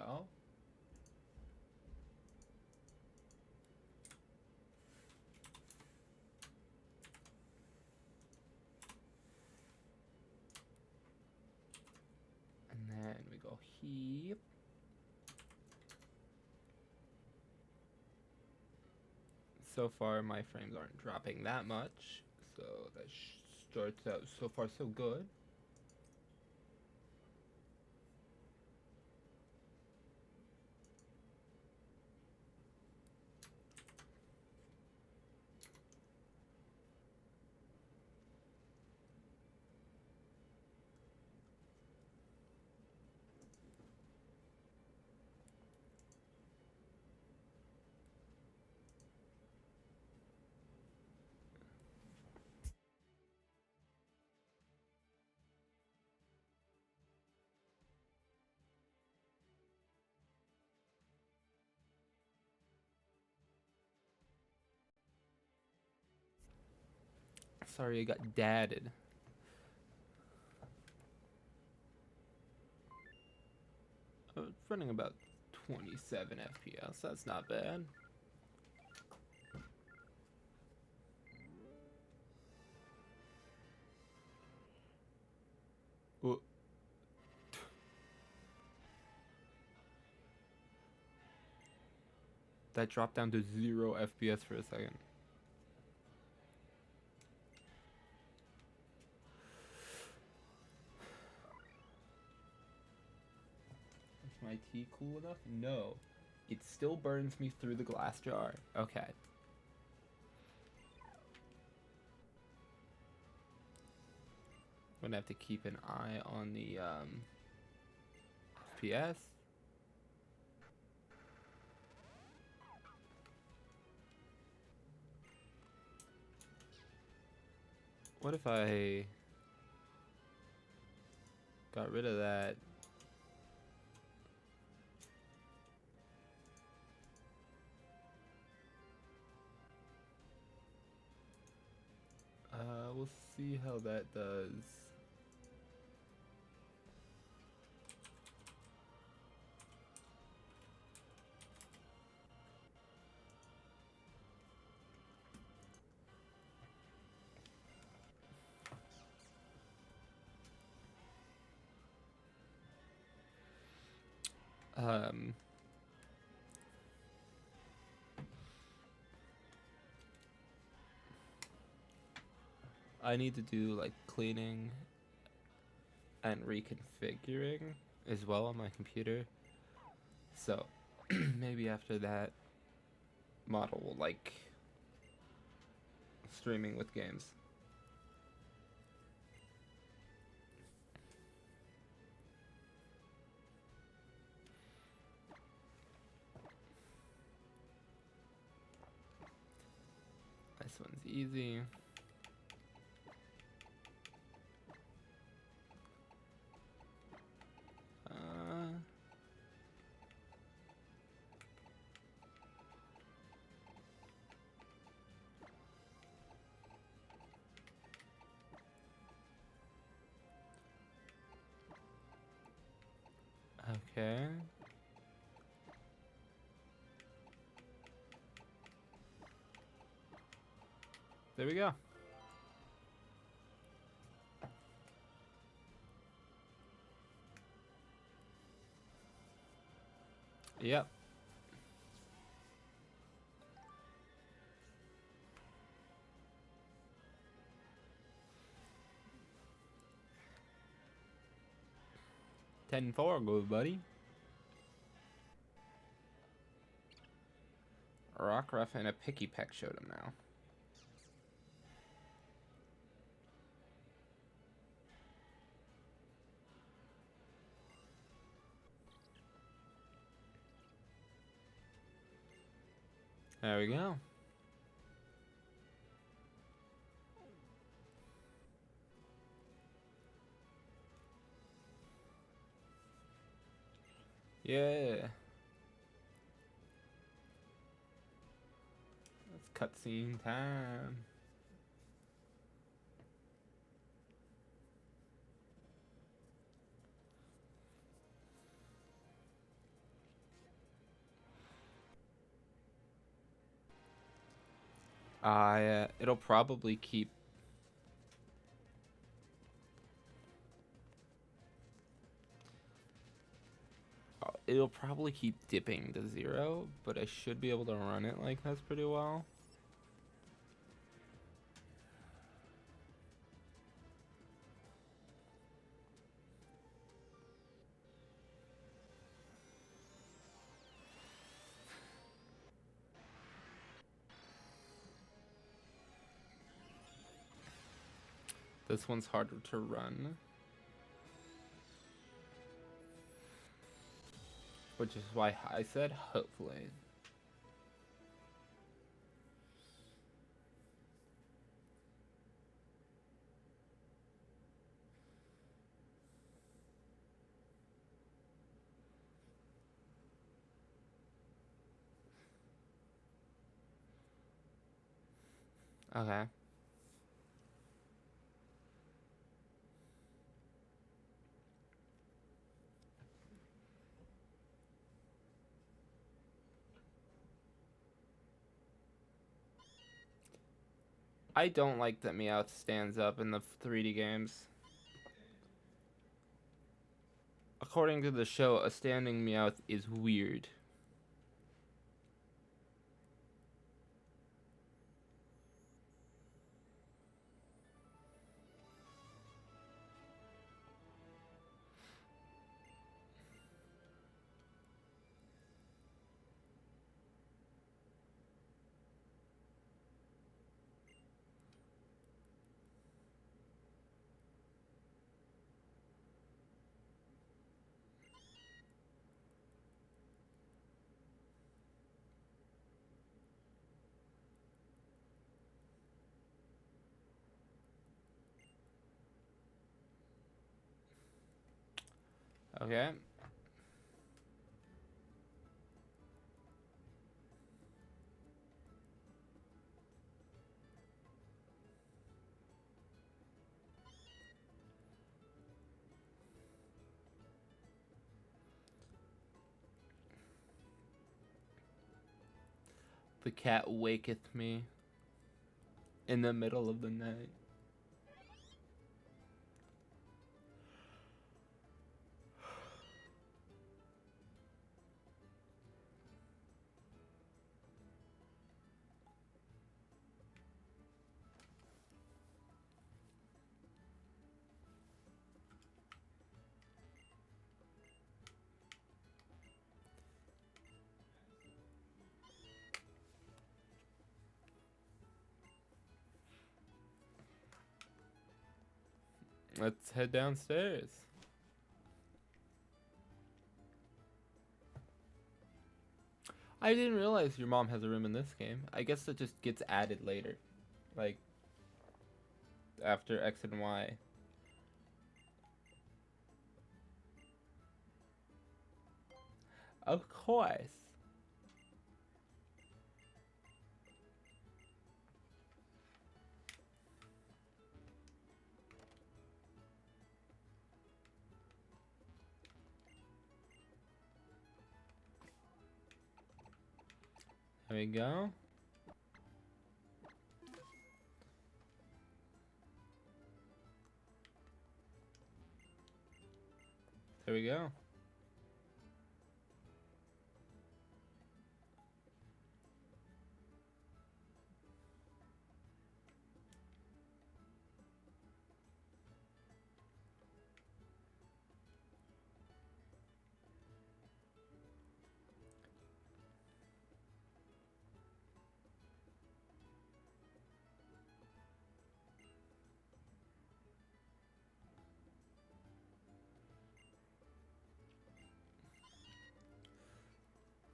go. And then we go heap. So far, my frames aren't dropping that much, so that starts out so far so good. Sorry, I got dadded. It's running about 27 FPS. That's not bad. Whoa. That dropped down to 0 FPS for a second. Is my tea cool enough? No. It still burns me through the glass jar. Okay. I'm gonna have to keep an eye on the FPS. What if I got rid of that? We'll see how that does. Um, I need to do like cleaning and reconfiguring as well on my computer. So maybe after that model will like streaming with games. This one's easy. Okay. There we go. Yep. Ten four, good buddy. Rockruff and a Picky Peck showed him now. There we go. Yeah. It's cutscene time. It'll probably keep. It'll probably keep dipping to 0, but I should be able to run it like this pretty well. This one's harder to run, which is why I said hopefully. Okay. I don't like that Meowth stands up in the 3D games. According to the show, a standing Meowth is weird. Okay. The cat waketh me in the middle of the night. Let's head downstairs. I didn't realize your mom has a room in this game. I guess it just gets added later. Like, after X and Y. Of course. There we go. There we go.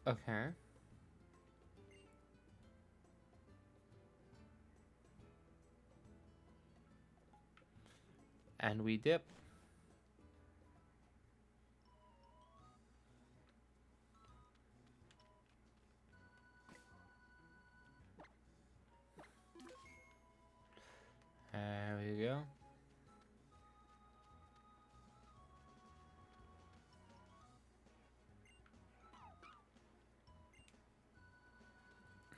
Okay. And we dip. There we go.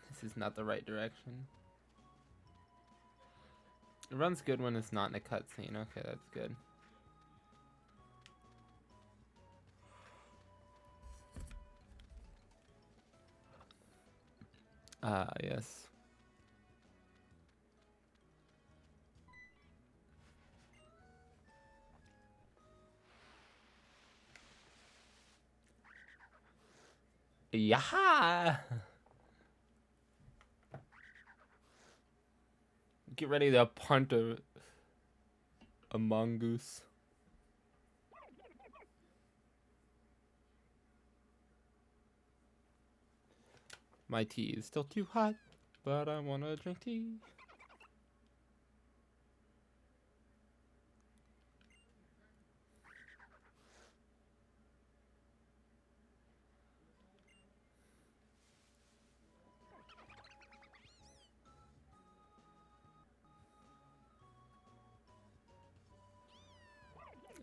This is not the right direction. It runs good when it's not in a cutscene. Okay, that's good. Ah, yes. Yaha! Get ready to punt a mongoose. My tea is still too hot, but I wanna drink tea.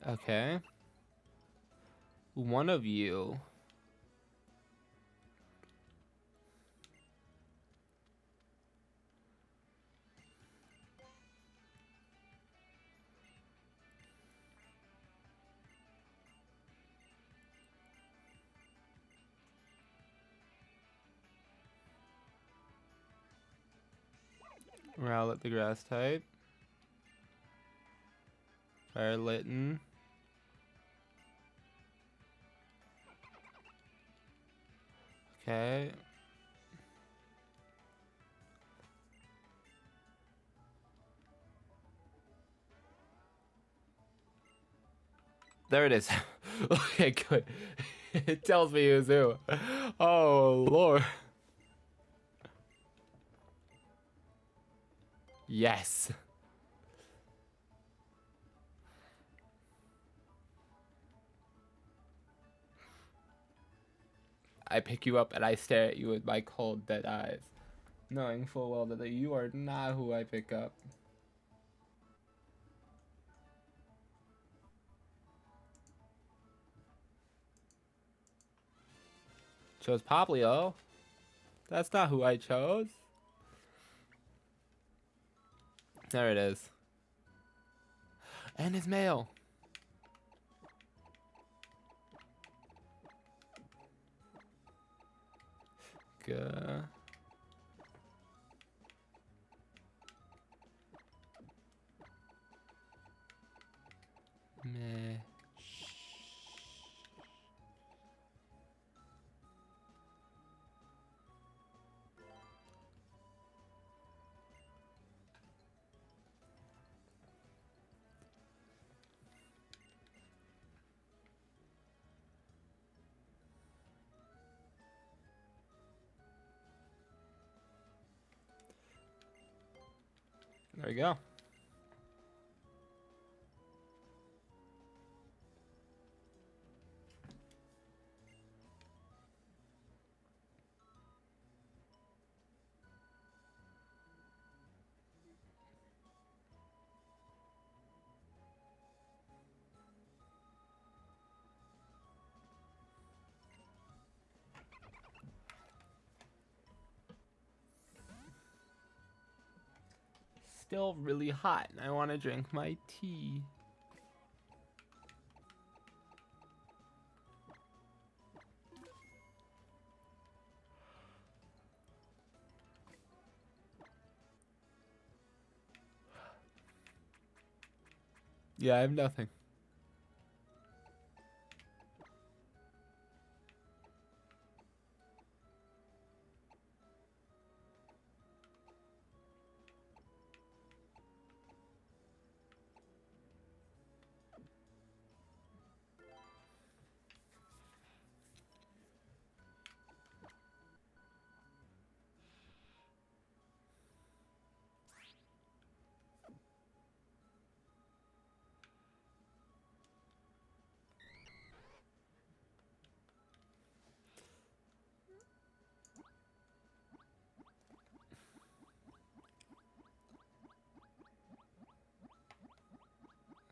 Okay. One of you. Rowlet the grass type. Fire Litten. Okay. There it is. Okay, good. It tells me who's who. Oh, Lord. Yes. I pick you up and I stare at you with my cold, dead eyes, knowing full well that you are not who I pick up. Chose Poplio. That's not who I chose. There it is. And his mail. Good. Meh. There we go. Still really hot and I want to drink my tea. Yeah, I have nothing.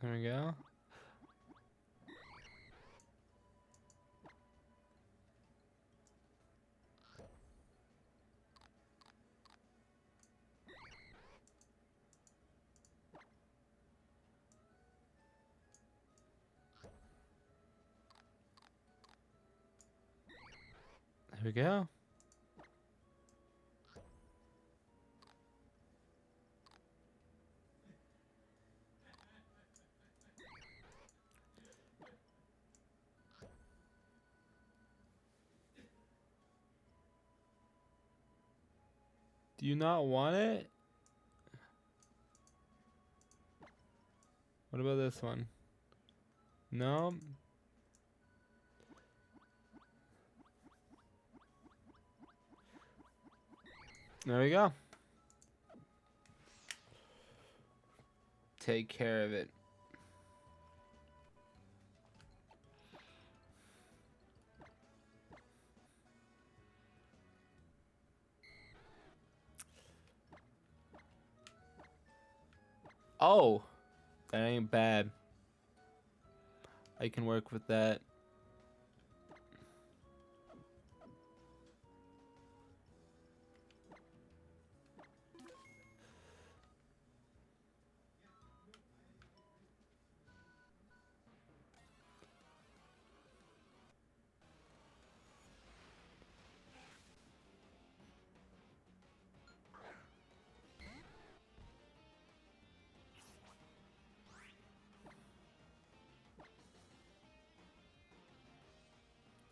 There we go. There we go. Do you not want it? What about this one? No? There we go. Take care of it. Oh, that ain't bad. I can work with that.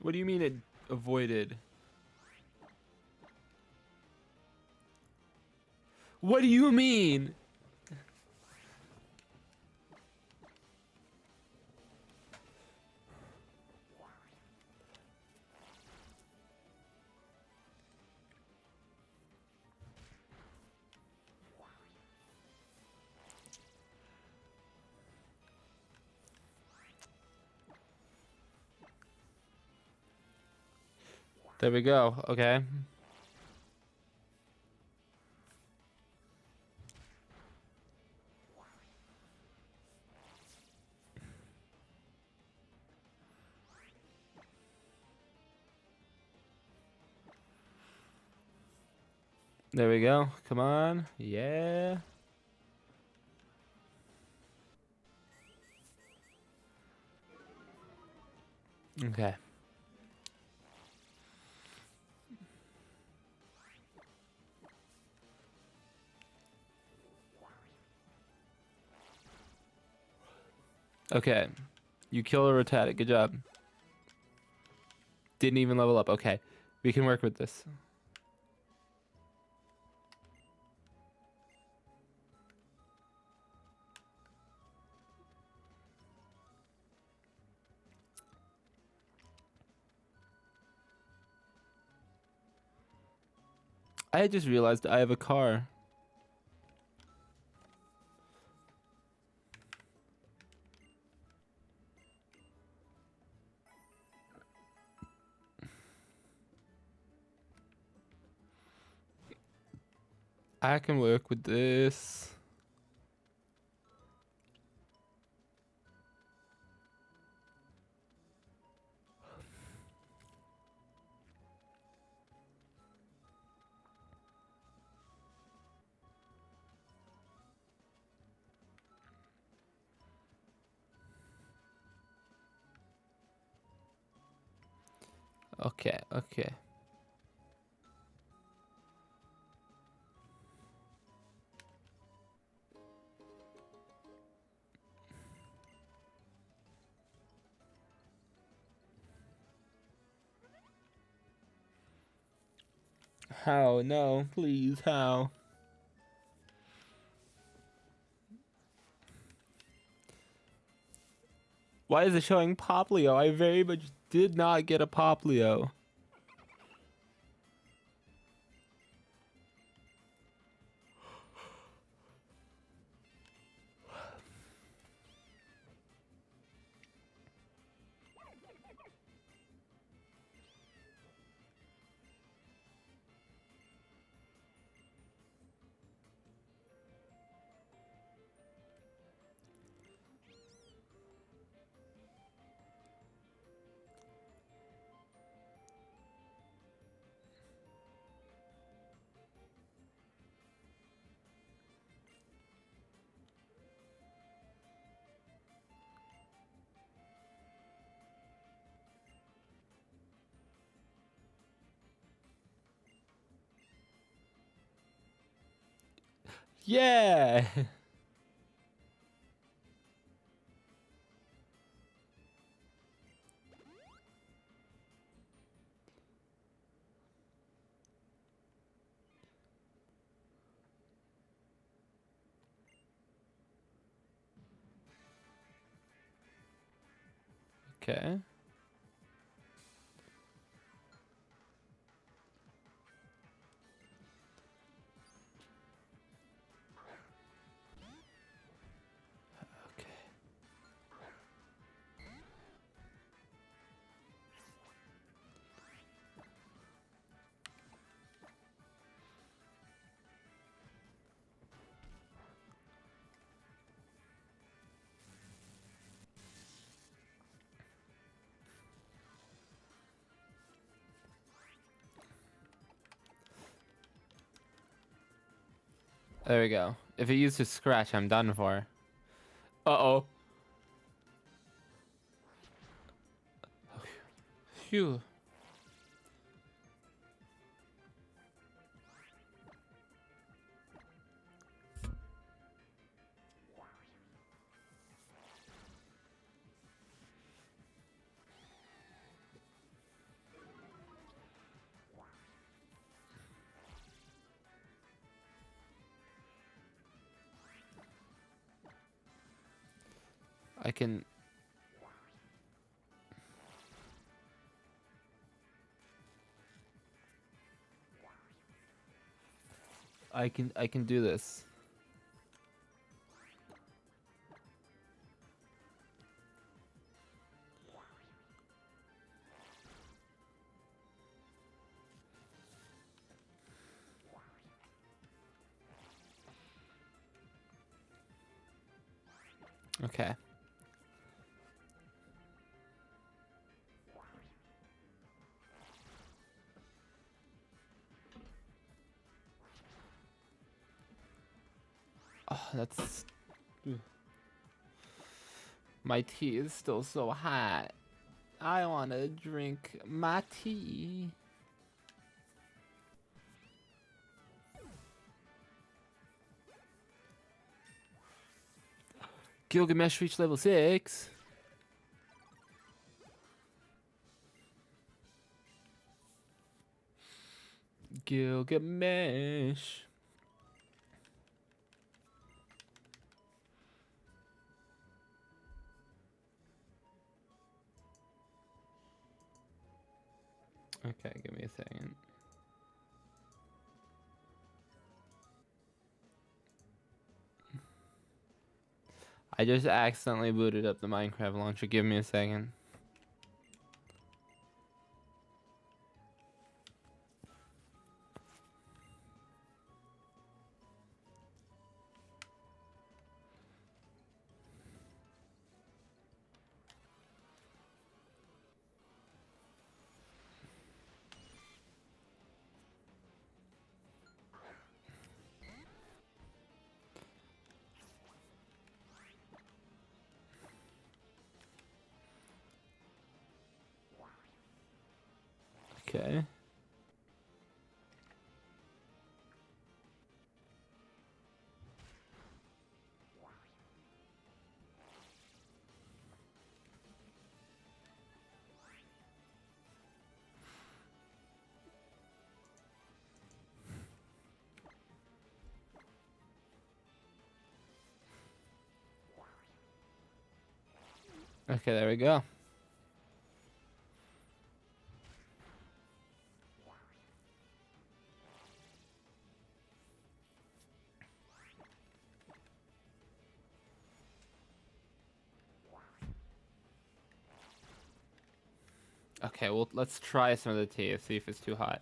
What do you mean it avoided? What do you mean? There we go. Okay. There we go. Come on. Yeah. Okay. Okay. You kill a Rattata. Good job. Didn't even level up. Okay. We can work with this. I just realized I have a car. I can work with this. Okay, okay. How? No, please, how? Why is it showing Poplio? I very much did not get a Poplio. Yeah. Okay. Okay. There we go. If it uses scratch, I'm done for. Uh-oh. Phew. I can... I can do this. Okay. Oh, that's... My tea is still so hot. I want to drink my tea. Gilgamesh reached level 6. Gilgamesh. Okay, give me a second. I just accidentally booted up the Minecraft launcher. Give me a second. Okay. Okay, there we go. Okay, well, let's try some of the tea, see if it's too hot.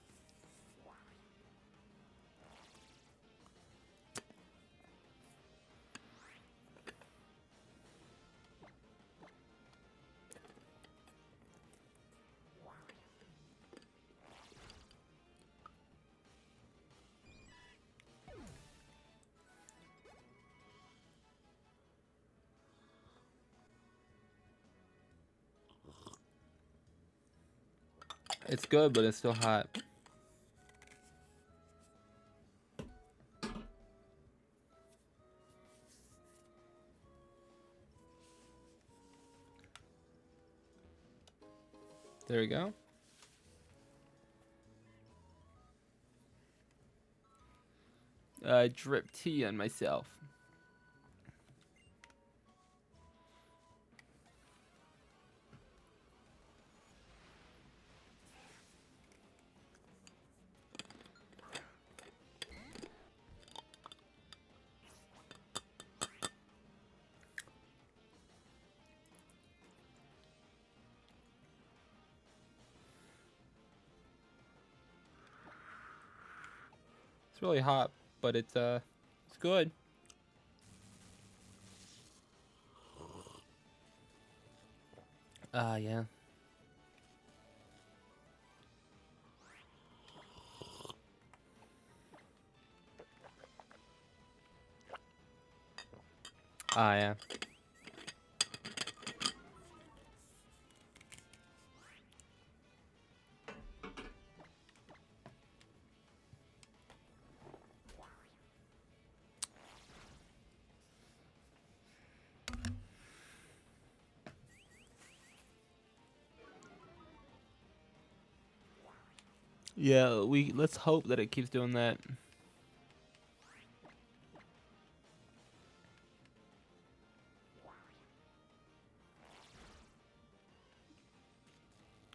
It's good, but it's still hot. There we go. Drip tea on myself. It's really hot, but it's good. Yeah. Yeah. Yeah, let's hope that it keeps doing that.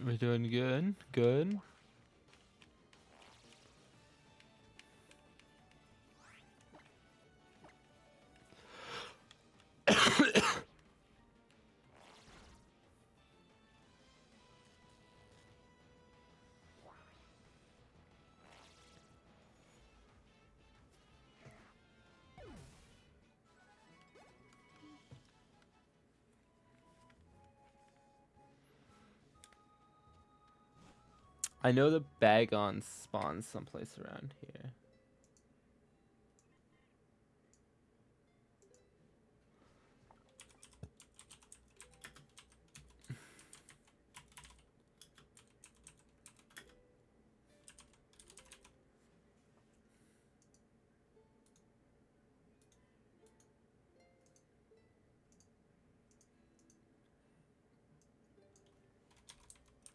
We're doing good. Good. I know the Bagon spawns someplace around here.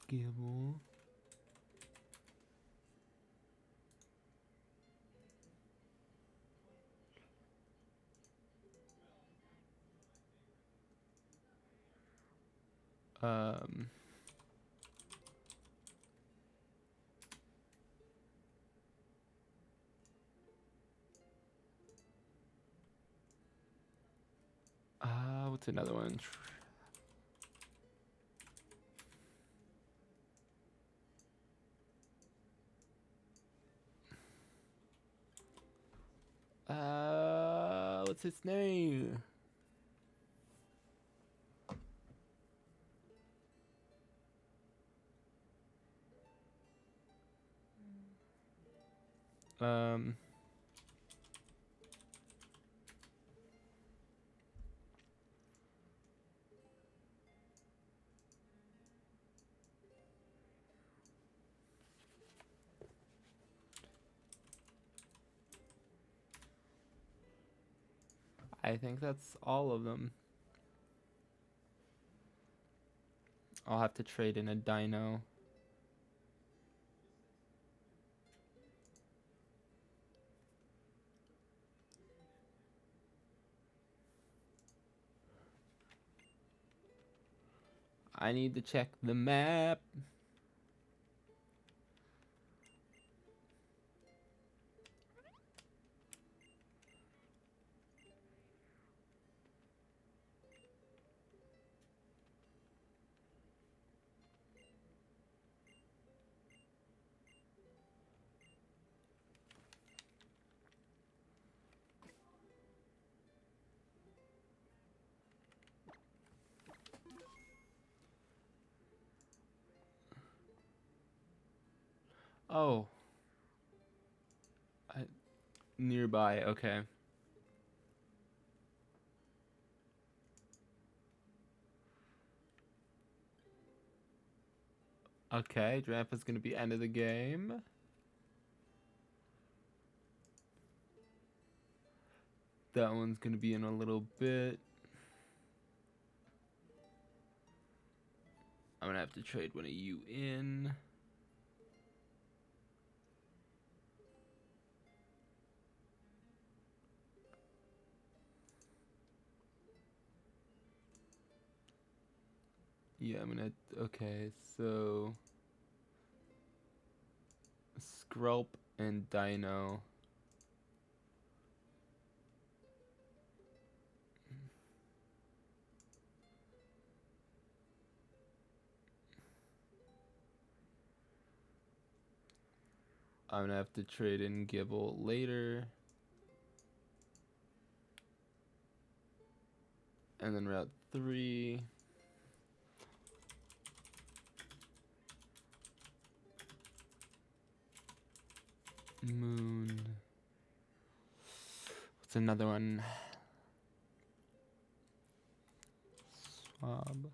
Gibble. Um. What's another one? What's his name? Um. I think that's all of them. I'll have to trade in a dino. I need to check the map. Oh. Nearby, okay. Okay, Drampa's gonna be end of the game. That one's gonna be in a little bit. I'm gonna have to trade one of you in. Yeah, I'm gonna. Okay, so Skrulp and Dino. I'm gonna have to trade in Gibble later. And then Route 3. Moon. What's another one? Swab.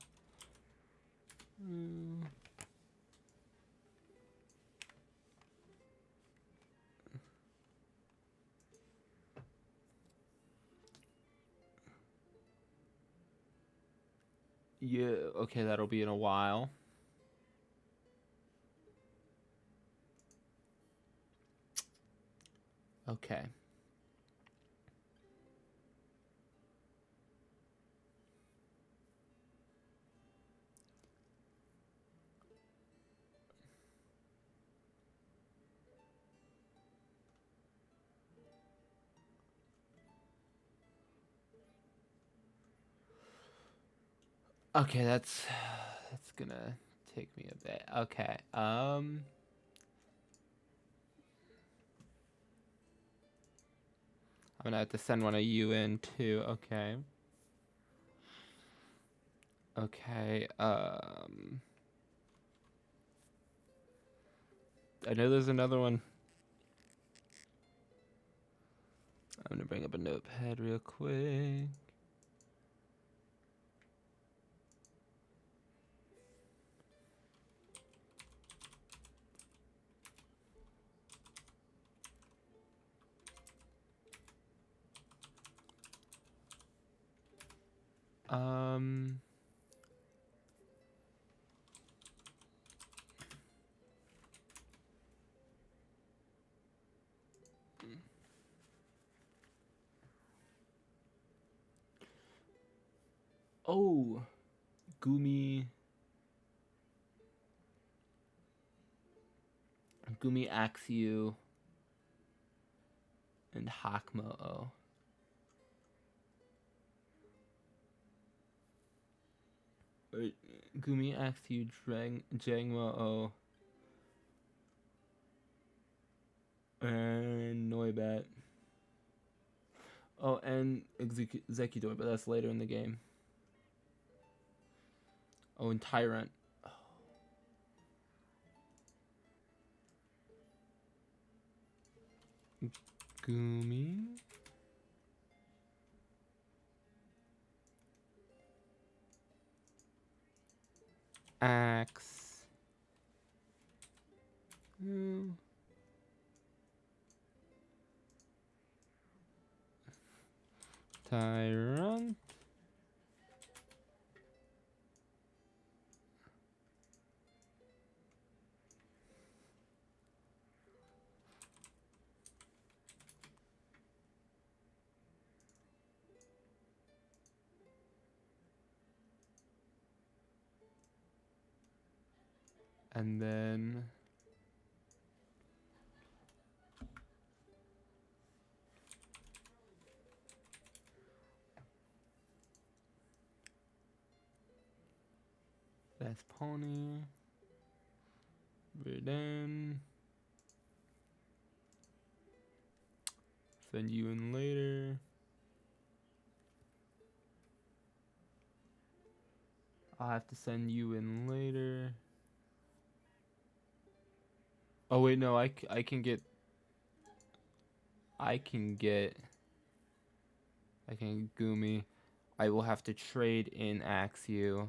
Yeah, okay, that'll be in a while. Okay. Okay, that's gonna take me a bit. Okay. I'm gonna have to send one of you in too. Okay. Okay. I know there's another one. I'm gonna bring up a notepad real quick. Oh, Gumi Axew and Hakmo-O. Wait, Gumi Axew, Jangmo-O, and Noibat. Oh, and Zekidor, but that's later in the game. Oh, and Tyrant. Oh. Gumi. Axe. Tyrant. And then that's Pony. Verdun. Send you in later. I'll have to send you in later. Oh wait, no, I can get Gumi. I will have to trade in Axew.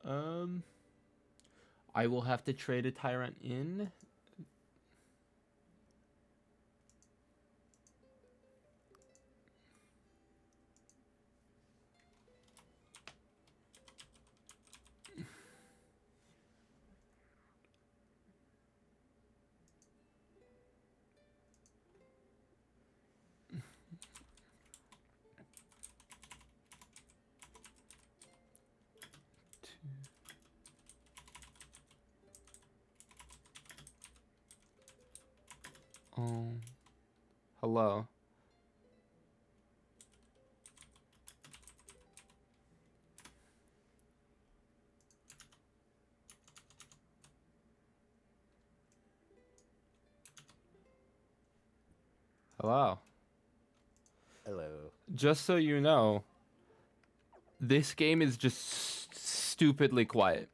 Um, I will have to trade a Tyrant in. Oh, hello. Hello. Hello. Just so you know, this game is just stupidly quiet.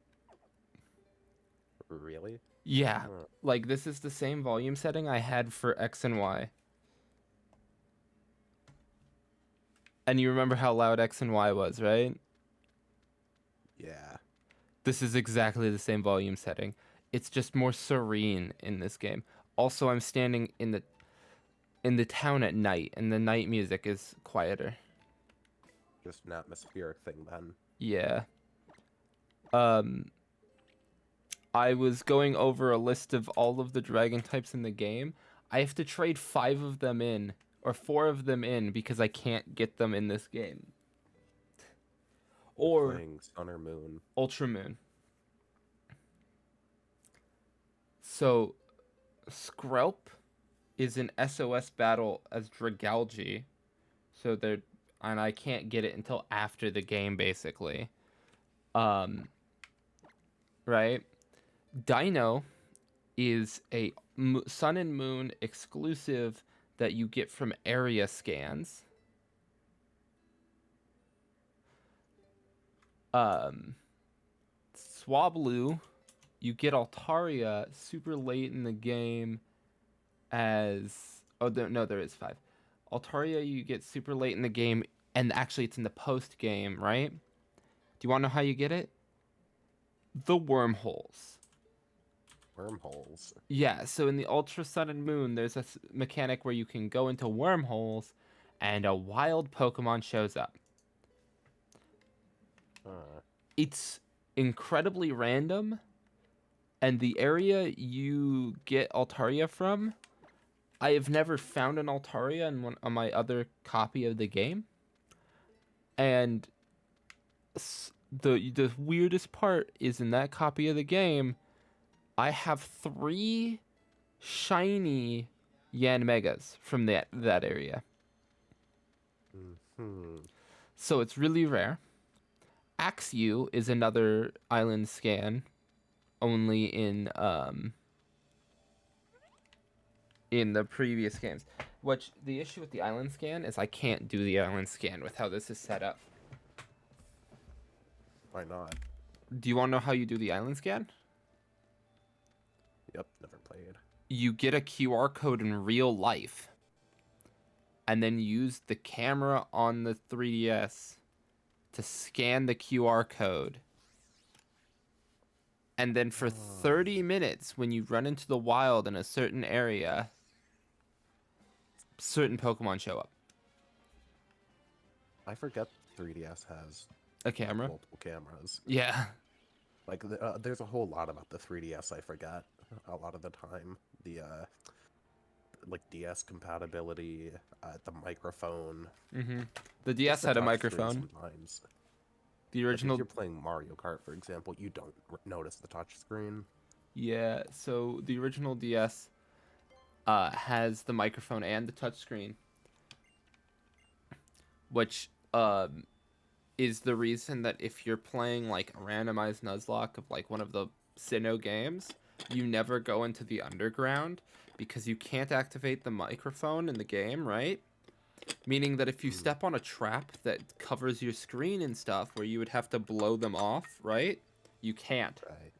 Really? Yeah, Huh. like this is the same volume setting I had for X and Y. And you remember how loud X and Y was, right? Yeah. This is exactly the same volume setting. It's just more serene in this game. Also, I'm standing in the town at night, and the night music is quieter. Just an atmospheric thing then. Yeah. Um, I was going over a list of all of the dragon types in the game. I have to trade 5 of them in, or 4 of them in, because I can't get them in this game. You're Or playing Sun or Moon. Ultramoon. So, Skrelp is an SOS battle as Dragalge. So they're and I can't get it until after the game basically. Um right? Dino is a Sun and Moon exclusive that you get from area scans. Um Swablu, you get Altaria super late in the game as no, there is 5. Altaria you get super late in the game, and actually it's in the post game, right? Do you want to know how you get it? The wormholes. Wormholes. Yeah, so in the Ultra Sun and Moon, there's a mechanic where you can go into wormholes and a wild Pokemon shows up. Uh, It's incredibly random, and the area you get Altaria from, I have never found an Altaria on my other copy of the game. And the weirdest part is in that copy of the game, I have 3 shiny Yan Megas from that area. hmm. So it's really rare. Axew is another island scan, only in the previous games. Which the issue with the island scan is I can't do the island scan with how this is set up. Why not? Do you want to know how you do the island scan? Yep, never played. You get a QR code in real life and then use the camera on the 3DS to scan the QR code. And then for 30 minutes, when you run into the wild in a certain area, certain Pokemon show up. I forget 3DS has A camera? multiple cameras. Yeah. Like, there's a whole lot about the 3DS I forget a lot of the time. The, like, DS compatibility, the microphone. Mm-hmm. The Just DS the had a touch screen microphone. sometimes. The Like, if original. you're playing Mario Kart, for example, you don't notice the touch screen. Yeah, so the original DS has the microphone and the touchscreen, which is the reason that if you're playing like a randomized Nuzlocke of like one of the Sinnoh games, you never go into the underground because you can't activate the microphone in the game, right? Meaning that if you Hmm. step on a trap that covers your screen and stuff where you would have to blow them off, right? You can't. Right.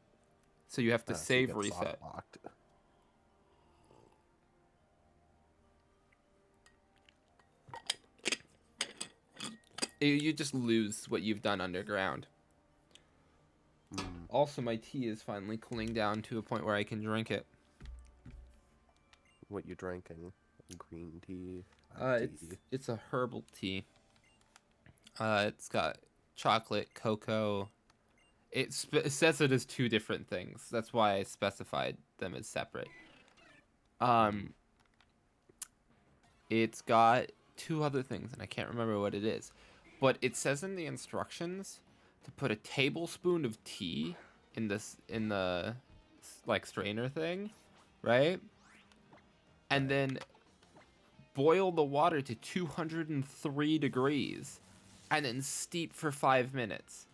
So you have to So you save get reset. soft locked. You just lose what you've done underground. Also, my tea is finally cooling down to a point where I can drink it. What you drinking? Green tea? It's Tea? it's a herbal tea. It's got chocolate, cocoa. It says it is two different things. That's why I specified them as separate. Mm. Um, it's got two other things, and I can't remember what it is. But it says in the instructions to put a tablespoon of tea in the like strainer thing, right? And Right. then boil the water to 203 degrees and then steep for 5 minutes.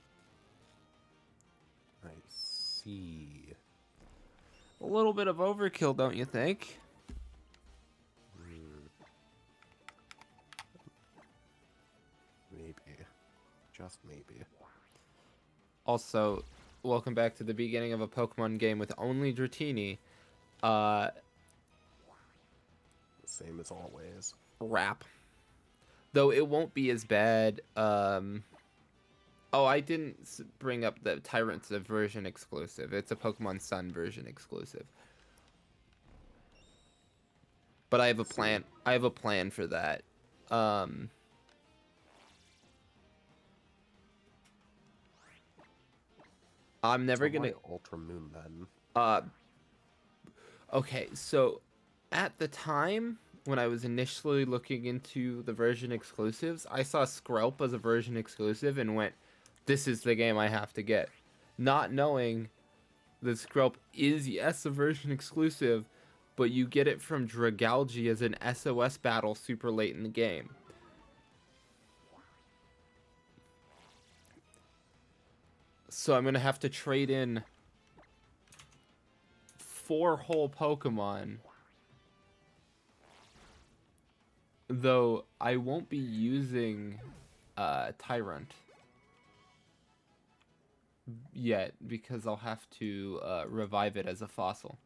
I see. A little bit of overkill, don't you think? Mm, maybe. Just maybe. Also, welcome back to the beginning of a Pokemon game with only Dratini. Uh, Same as always. Rap. Though it won't be as bad. Oh, I didn't bring up the Tyrant's a version exclusive. It's a Pokemon Sun version exclusive. But I have a plan. I have a plan for that. Um, I'm never So gonna. why Ultra Moon then? Uh, okay, so at the time when I was initially looking into the version exclusives, I saw Skrelp as a version exclusive and went, "This is the game I have to get," not knowing that Skrelp is yes a version exclusive, but you get it from Dragalge as an SOS battle super late in the game. So I'm gonna have to trade in 4 whole Pokemon. Though I won't be using Tyrant yet because I'll have to revive it as a fossil.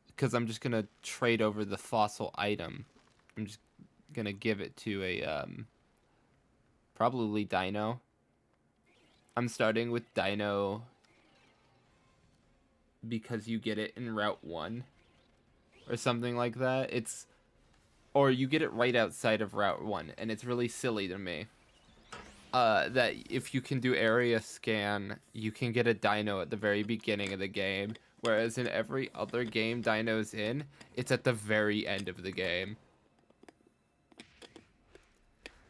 Because I'm just gonna trade over the fossil item. I'm just gonna give it to a probably Dino. I'm starting with Dino because you get it in Route 1 or something like that. Or you get it right outside of Route 1, and it's really silly to me. That if you can do area scan, you can get a Dino at the very beginning of the game, whereas in every other game Dino's in, it's at the very end of the game.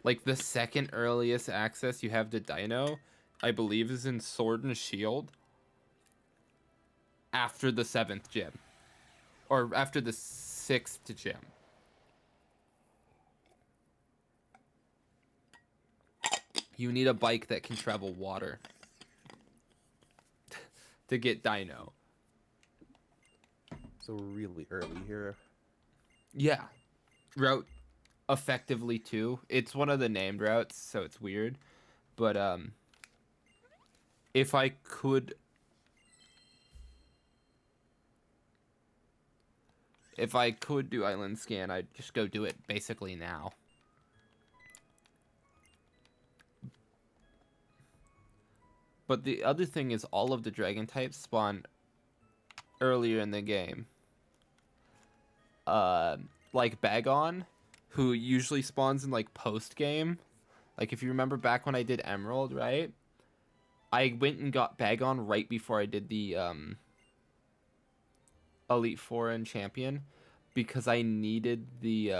Like the second earliest access you have to Dino, I believe, is in Sword and Shield after the 7th gym. Or after the 6th gym. You need a bike that can travel water to get Dino. So really early here. Yeah. Route effectively 2. It's one of the named routes, so it's weird. But if I could do Island Scan, I'd just go do it basically now. But the other thing is all of the dragon types spawn earlier in the game. Like Bagon, who usually spawns in like post game. Like if you remember back when I did Emerald, right? I went and got Bagon right before I did the Elite Four and Champion because I needed the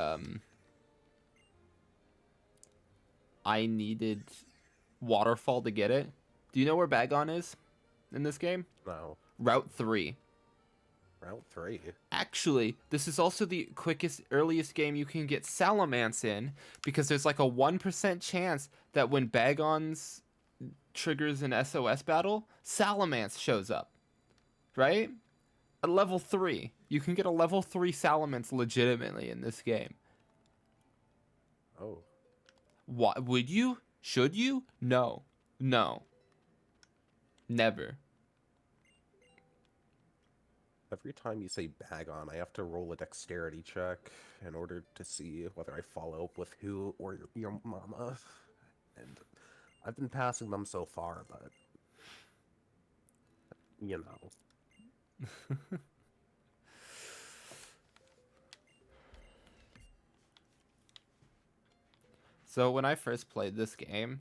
I needed Waterfall to get it. Do you know where Bagon is in this game? No. Route 3. Route 3. Actually, this is also the quickest, earliest game you can get Salamence in because there's like a 1% chance that when Bagon's triggers an SOS battle, Salamence shows up. Right? At level 3. You can get a level 3 Salamence legitimately in this game. Oh. What would you? Should you? No. No. Never. Every time you say Bagon, I have to roll a dexterity check in order to see whether I follow up with who or your mama. And I've been passing them so far, but you know. So when I first played this game,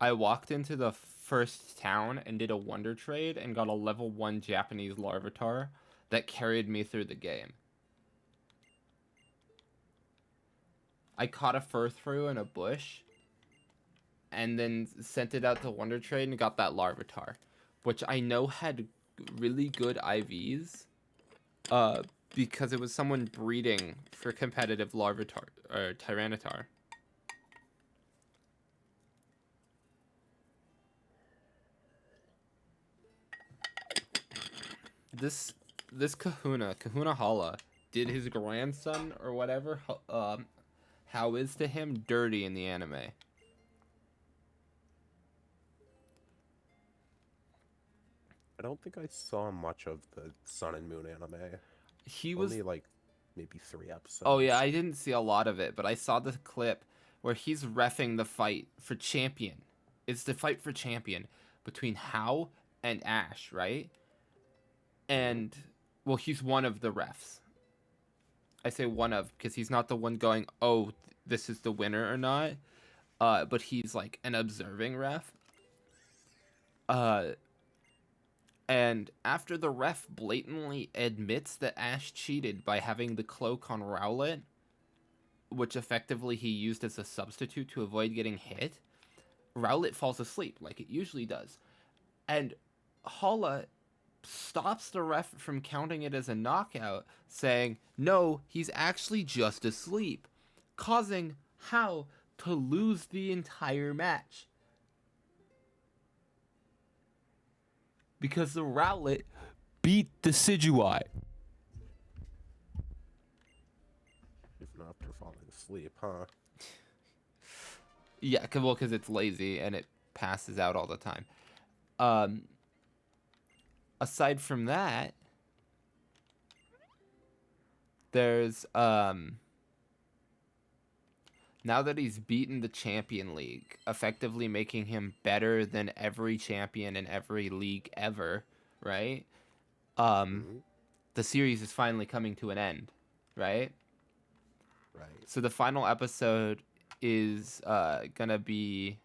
I walked into the first town and did a wonder trade and got a level 1 Japanese Larvitar that carried me through the game. I caught a Furthrough in a bush and then sent it out to wonder trade and got that Larvitar, which I know had really good IVs because it was someone breeding for competitive Larvitar or Tyranitar. This Kahuna Hala, did his grandson or whatever how is to him dirty in the anime. I don't think I saw much of the Sun and Moon anime. He was Only like maybe 3 Oh yeah, episodes. I didn't see a lot of it, but I saw the clip where he's reffing the fight for champion. It's the fight for champion between Hao and Ash, right? Hmm. And well, he's one of the refs. I say one of because he's not the one going, "Oh, this is the winner" or not. But he's like an observing ref. Uh, and after the ref blatantly admits that Ash cheated by having the cloak on Rowlet, which effectively he used as a substitute to avoid getting hit, Rowlet falls asleep like it usually does. And Hala stops the ref from counting it as a knockout, saying, no, he's actually just asleep, causing Hao to lose the entire match. Because the Rowlet beat the Decidueye. Even after falling asleep, huh? Yeah, well, because it's lazy and it passes out all the time. Um, Aside from that, there's now that he's beaten the Champion League, effectively making him better than every champion in every league ever, right? Um, Hmm. the series is finally coming to an end, right? Right. So the final episode is gonna be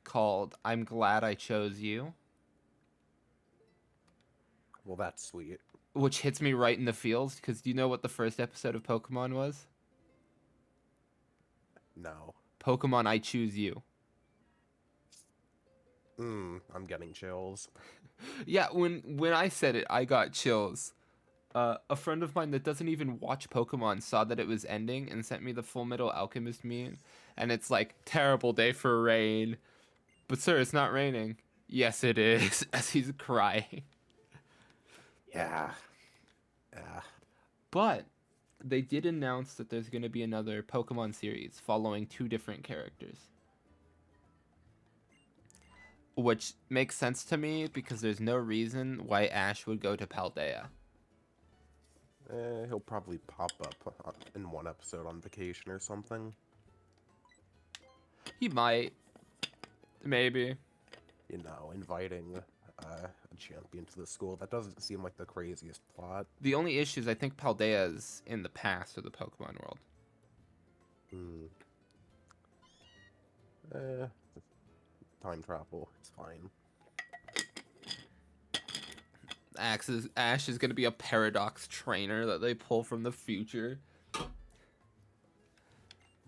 called "I'm Glad I Chose You," Well, that's sweet. which hits me right in the feels because do you know what the first episode of Pokemon was? No. Pokemon I Choose You. I'm getting chills. Yeah, when I said it, I got chills. A friend of mine that doesn't even watch Pokemon saw that it was ending and sent me the Full Metal Alchemist meme, and it's like terrible day for rain, but sir, it's not raining. Yes, it is. As he's crying. Yeah. Yeah. But they did announce that there's going to be another Pokemon series following two different characters, which makes sense to me because there's no reason why Ash would go to Paldea. He'll probably pop up in one episode on vacation or something. He might, maybe. You know, inviting a champion to the school. That doesn't seem like the craziest plot. The only issue is I think Paldea is in the past of the Pokemon world. Hmm. Eh, time travel. It's fine. Ash is going to be a paradox trainer that they pull from the future.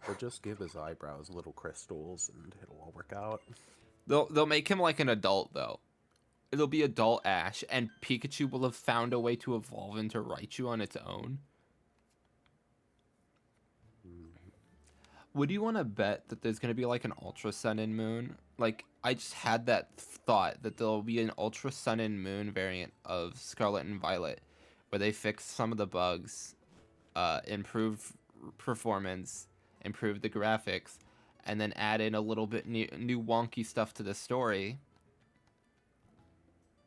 They'll just give his eyebrows little crystals and it'll all work out. They'll make him like an adult though. It'll be adult Ash, and Pikachu will have found a way to evolve into Raichu on its own. Hmm. Would you want to bet that there's going to be like an Ultra Sun and Moon? Like, I just had that thought that there'll be an Ultra Sun and Moon variant of Scarlet and Violet where they fix some of the bugs, improve performance, improve the graphics, and then add in a little bit new wonky stuff to the story.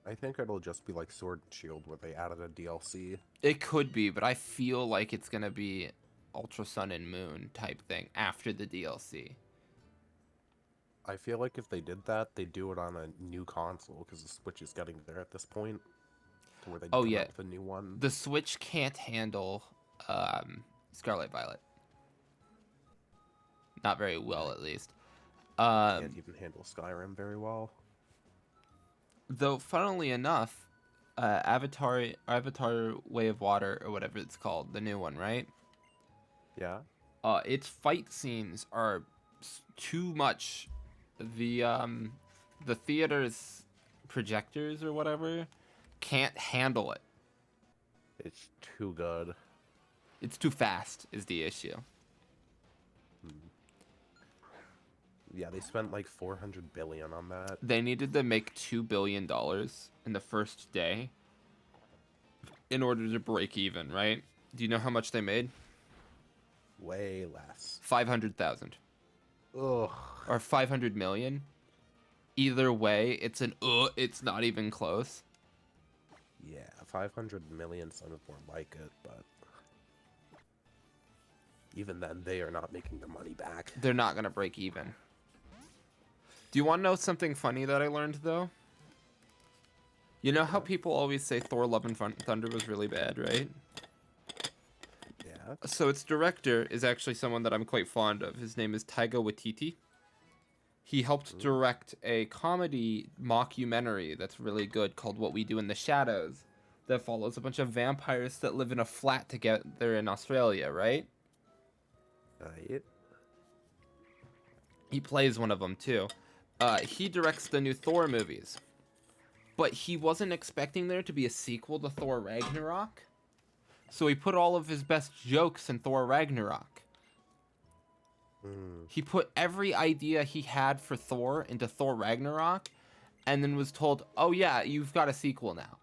I think it'll just be like Sword and Shield where they added a DLC. It could be, but I feel like it's going to be. Ultra Sun and Moon type thing after the DLC. I feel like if they did that, they'd do it on a new console because the Switch is getting there at this point, to where they'd Oh come yeah, out with a new one. the Switch can't handle Scarlet Violet. Not very Yeah, well, at least. can't Um, even handle Skyrim very well. though, funnily enough, Avatar Way of Water, or whatever it's called, the new one, right? Yeah, Its fight scenes are too much. The theater's projectors or whatever can't handle it. it's too good. It's too fast is the issue. Hmm. Yeah, they spent like 400 billion on that. They needed to make $2 billion in the first day in order to break even, right? Do you know how much they made? Way less. 500,000 Ugh. or 500 million. Either way, it's not even close. Yeah, 500 million sounded more like it, but even then, they are not making their money back. They're not gonna break even. Do you want to know something funny that I learned though? You know how Yeah. people always say Thor: Love and Thunder was really bad, right? Yeah. So its director is actually someone that I'm quite fond of. His name is Taika Waititi. He helped Mm. direct a comedy mockumentary that's really good called What We Do in the Shadows that follows a bunch of vampires that live in a flat together in Australia, right? Right. He plays one of them too. He directs the new Thor movies. But he wasn't expecting there to be a sequel to Thor Ragnarok. So he put all of his best jokes in Thor Ragnarok. Mm. He put every idea he had for Thor into Thor Ragnarok and then was told, "Oh yeah, you've got a sequel now."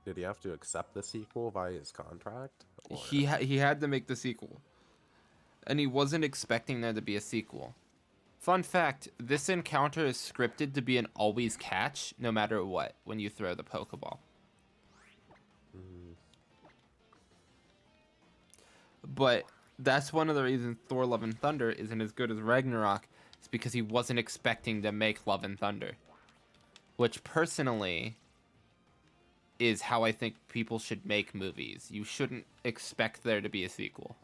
Did he have to accept the sequel via his contract? Or He had to make the sequel. And he wasn't expecting there to be a sequel. Fun fact, this encounter is scripted to be an always catch no matter what when you throw the Pokeball. mm, But that's one of the reasons Thor Love and Thunder isn't as good as Ragnarok. Is because he wasn't expecting to make Love and Thunder. Which personally is how I think people should make movies. You shouldn't expect there to be a sequel.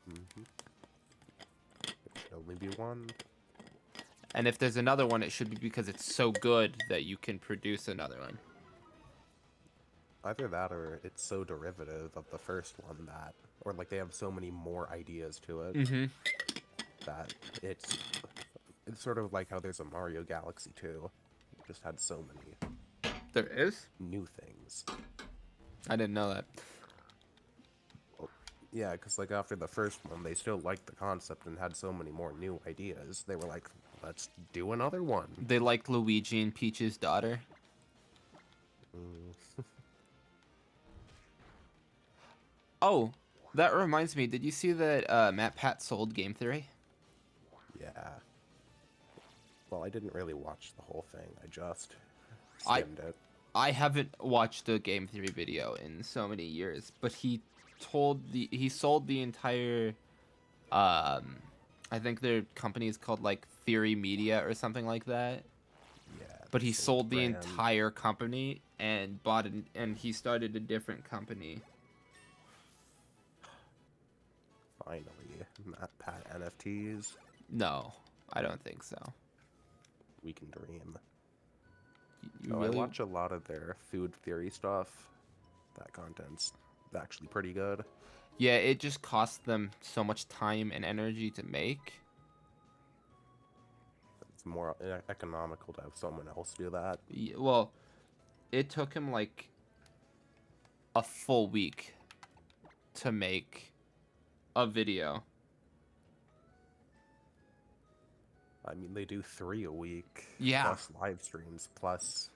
mhm. It should only be one. And if there's another one, it should be because it's so good that you can produce another one. Either that or it's so derivative of the first one that, or like they have so many more ideas to it Mm-hmm. that it's sort of like how there's a Mario Galaxy 2. It just had so many There is? new things. I didn't know that. Well, yeah, because like after the first one, they still liked the concept and had so many more new ideas. They were like, let's do another one. They liked Luigi and Peach's daughter. Mm, Oh, that reminds me. Did you see that Matt Pat sold Game Theory? yeah. Well, I didn't really watch the whole thing. I just I- skimmed it. I haven't watched a Game Theory video in so many years, but he sold the entire I think their company is called like Theory Media or something like that. Yeah. But he so sold the brand. entire company and and he started a different company. Finally, Matt Pat NFTs. No, I don't think so. We can dream. You So really I watch a lot of their food theory stuff. That content's actually pretty good. Yeah, it just costs them so much time and energy to make. It's more economical to have someone else do that. Well, it took him like a full week to make a video. I mean, they do 3 a week. Yeah. Plus live streams, plus...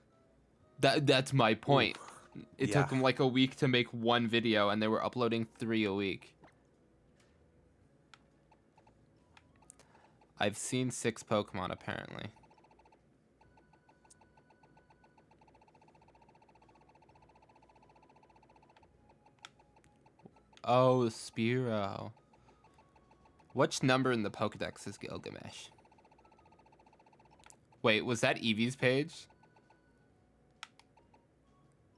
That's my point. Oof. It Yeah. took them like a week to make one video, and they were uploading 3 a week. I've seen 6 Pokemon, apparently. Oh, Spearow. Which number in the Pokedex is Gilgamesh? Wait, was that Eevee's page?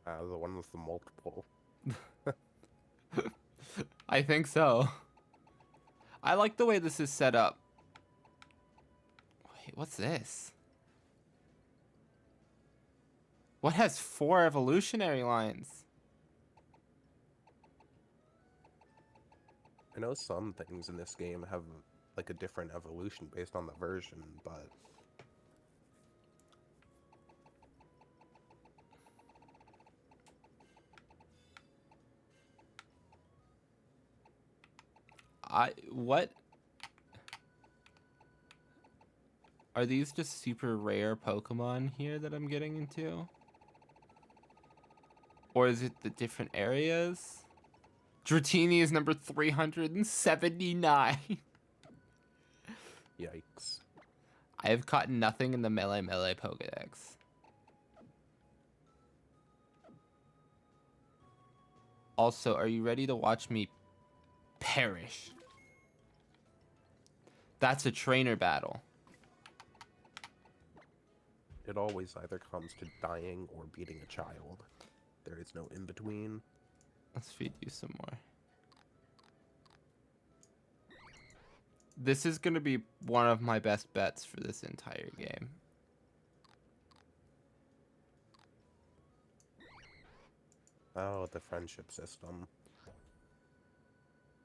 The one with the multiple. I think so. I like the way this is set up. Wait, what's this? What has 4 evolutionary lines? I know some things in this game have like a different evolution based on the version, but What? Are these just super rare Pokemon here that I'm getting into? Or is it the different areas? Dratini is number 379. yikes. I have caught nothing in the Melee Pokedex. Also, are you ready to watch me perish? That's a trainer battle. It always either comes to dying or beating a child. There is no in between. Let's feed you some more. This is going to be one of my best bets for this entire game. Oh, the friendship system.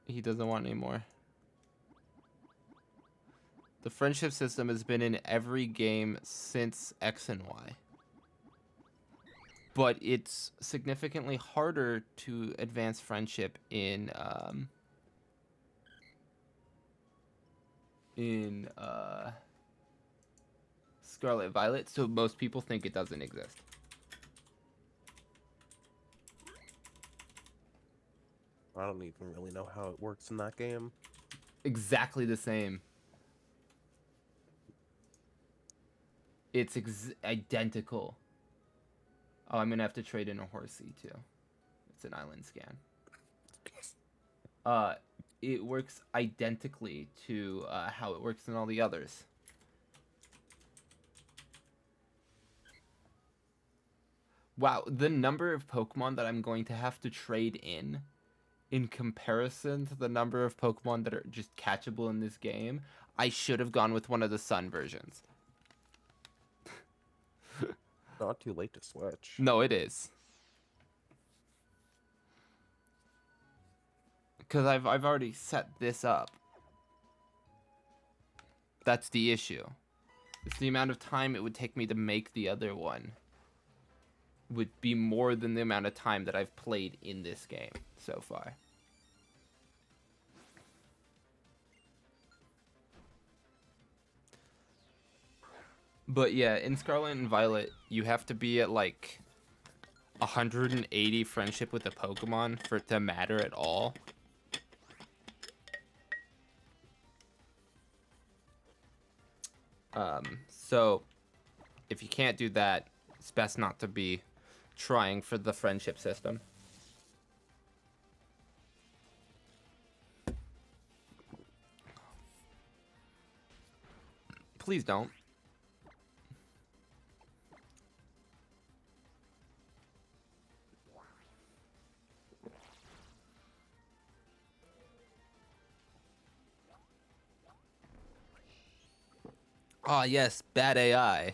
He doesn't want any more. The friendship system has been in every game since X and Y. But it's significantly harder to advance friendship in Scarlet Violet, so most people think it doesn't exist. I don't even really know how it works in that game. Exactly the same. It's identical. Oh, I'm gonna have to trade in a horsey too. It's an island scan. It works identically to how it works in all the others. Wow, the number of Pokemon that I'm going to have to trade in comparison to the number of Pokemon that are just catchable in this game, I should have gone with one of the Sun versions. Not too late to switch. No, it is. Because I've already set this up. That's the issue. It's the amount of time it would take me to make the other one would be more than the amount of time that I've played in this game so far. But yeah, in Scarlet and Violet, you have to be at like 180 friendship with a Pokemon for it to matter at all. So if you can't do that, it's best not to be trying for the friendship system. Please don't. Ah, yes, bad AI.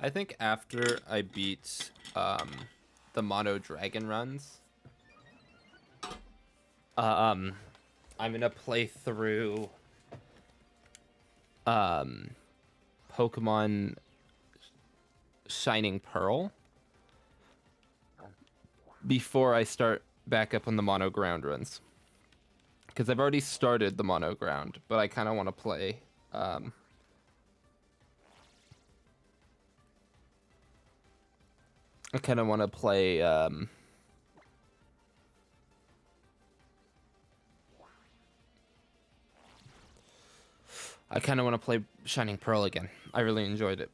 I think after I beat the monodragon runs, I'm gonna play through Pokemon Shining Pearl before I start back up on the mono ground runs. Because I've already started the mono ground, but I kind of want to play I kind of want to play Shining Pearl again. I really enjoyed it.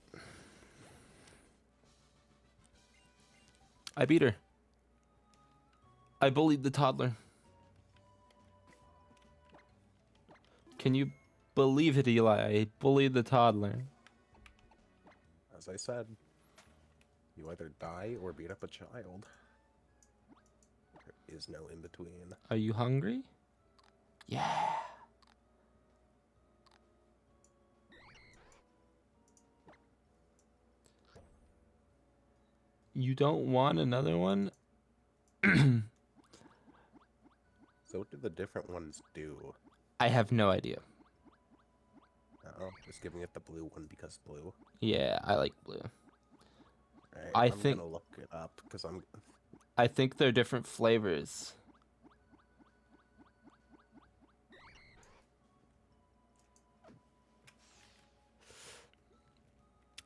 I beat her. I bullied the toddler. Can you believe it, Eli? I bullied the toddler. As I said, you either die or beat up a child. There is no in between. Are you hungry? Yeah. You don't want another one? So what do the different ones do? I have no idea. Oh, just giving it the blue one because blue. Yeah, I like blue. Alright, I I'm think- gonna look it up because I'm... I think they're different flavors.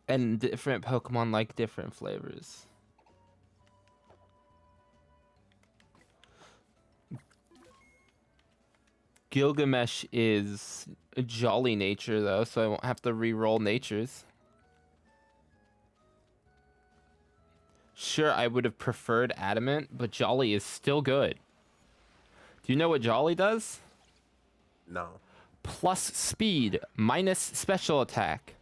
And different Pokemon like different flavors. Gilgamesh is a jolly nature, though, so I won't have to re-roll natures. Sure, I would have preferred Adamant, but Jolly is still good. Do you know what Jolly does? No. Plus speed, minus special attack.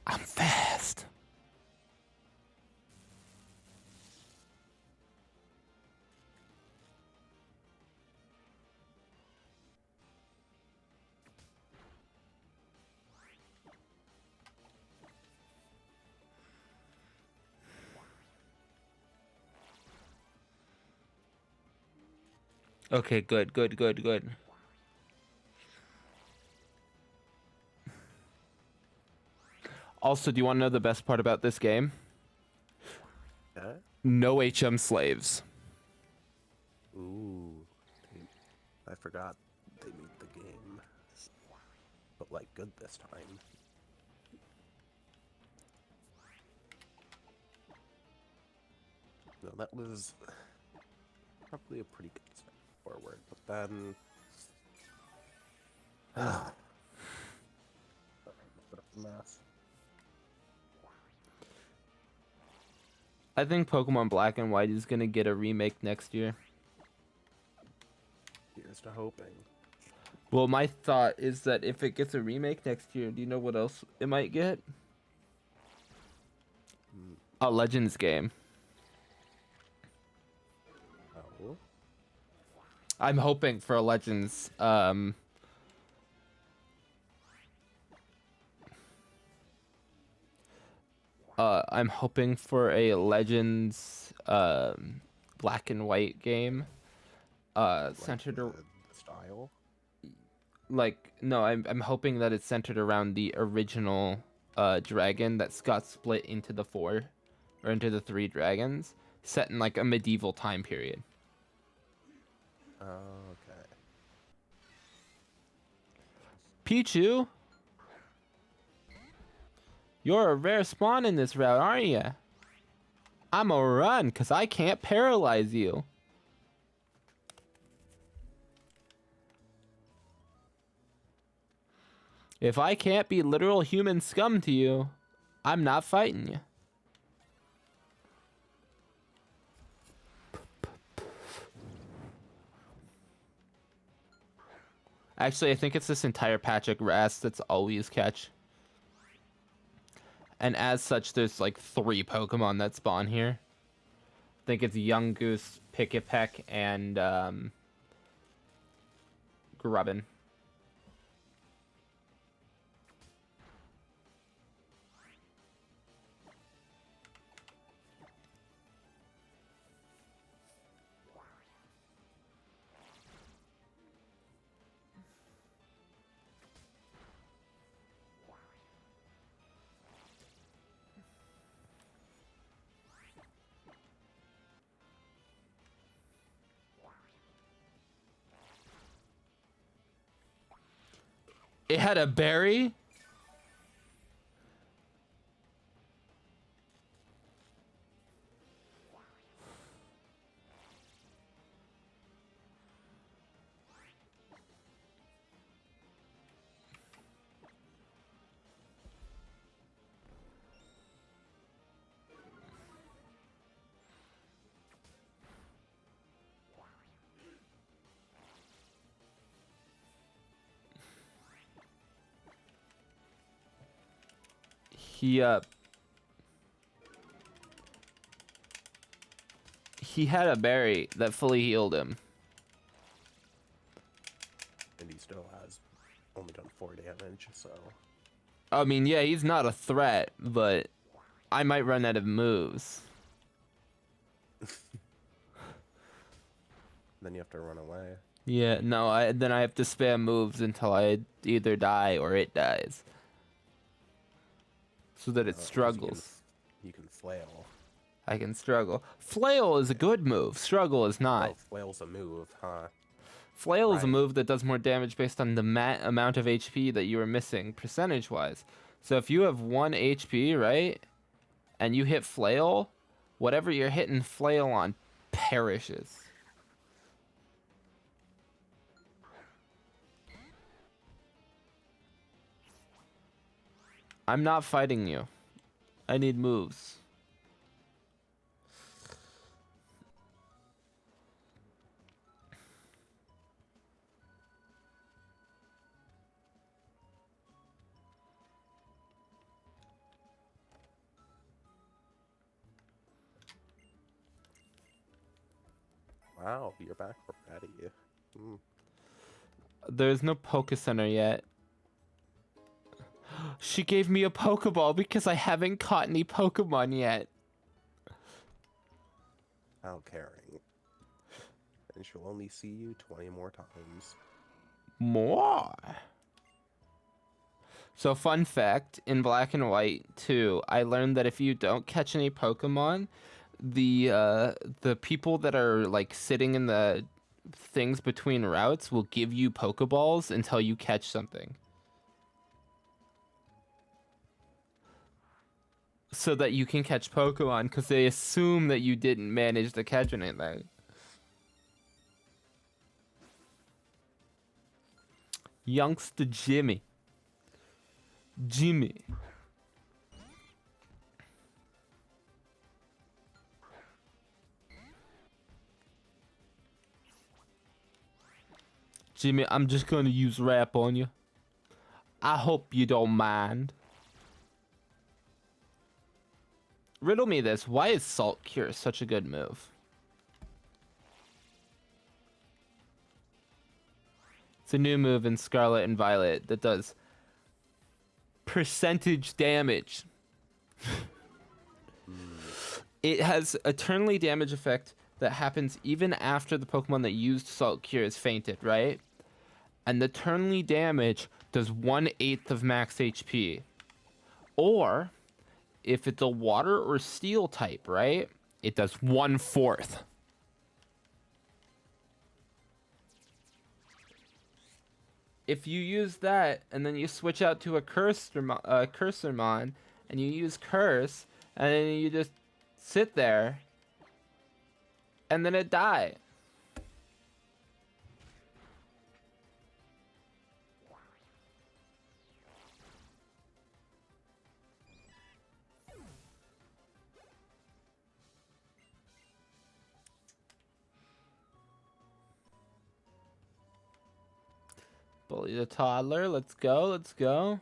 I'm fast. Okay, good. Also, do you want to know the best part about this game? Yeah? No HM slaves. Ooh. I forgot they made the game. But, like, good this time. No, that was probably a pretty good step forward. But then... mess. I think Pokemon Black and White is going to get a remake next year. Here's to hoping. Well, my thought is that if it gets a remake next year, do you know what else it might get? A Legends game. Oh? I'm hoping for a Legends. I'm hoping for a Legends Black and White game. Centered the style? like no, I'm hoping that it's centered around the original dragon that's got split into the 4 or into the 3 dragons, set in like a medieval time period. Oh, okay. Pichu, you're a rare spawn in this route, aren't you? I'ma run, cause I can't paralyze you. If I can't be literal human scum to you, I'm not fighting you. Actually, I think it's this entire patch of grass that's always catch. And as such, there's like 3 Pokemon that spawn here. I think it's Young Goose, Pikipek, and Grubbin. It had a berry? He had a berry that fully healed him. And he still has only done 4 damage, so... I mean, yeah, he's not a threat, but I might run out of moves. Then you have to run away. Yeah, no, then I have to spam moves until I either die or it dies. So that it struggles. You can flail. I can struggle. Flail is a good move. Struggle is not. Oh, flail's a move, huh? Flail is a Right. move that does more damage based on the amount of HP that you are missing, percentage-wise. So if you have 1 HP, right, and you hit Flail, whatever you're hitting Flail on perishes. I'm not fighting you. I need moves. Wow, you're back already. Mm. There's no Poke Center yet. She gave me a Pokeball because I haven't caught any Pokemon yet. How caring. And she'll only see you 20 more times. More. So fun fact, in Black and White 2, I learned that if you don't catch any Pokemon, the people that are like sitting in the things between routes will give you Pokeballs until you catch something. So that you can catch Pokemon, because they assume that you didn't manage to catch anything. Youngster Jimmy. Jimmy. Jimmy, I'm just gonna use rap on you. I hope you don't mind. Riddle me this. Why is Salt Cure such a good move? It's a new move in Scarlet and Violet that does percentage damage. It has a eternally damage effect that happens even after the Pokemon that used Salt Cure is fainted, right? And the eternally damage does 1/8 of max HP. Or, if it's a water or steel type, right? It does 1/4. If you use that and then you switch out to a Cursormon and you use Curse and then you just sit there and then it die. Bully the toddler. Let's go. Let's go.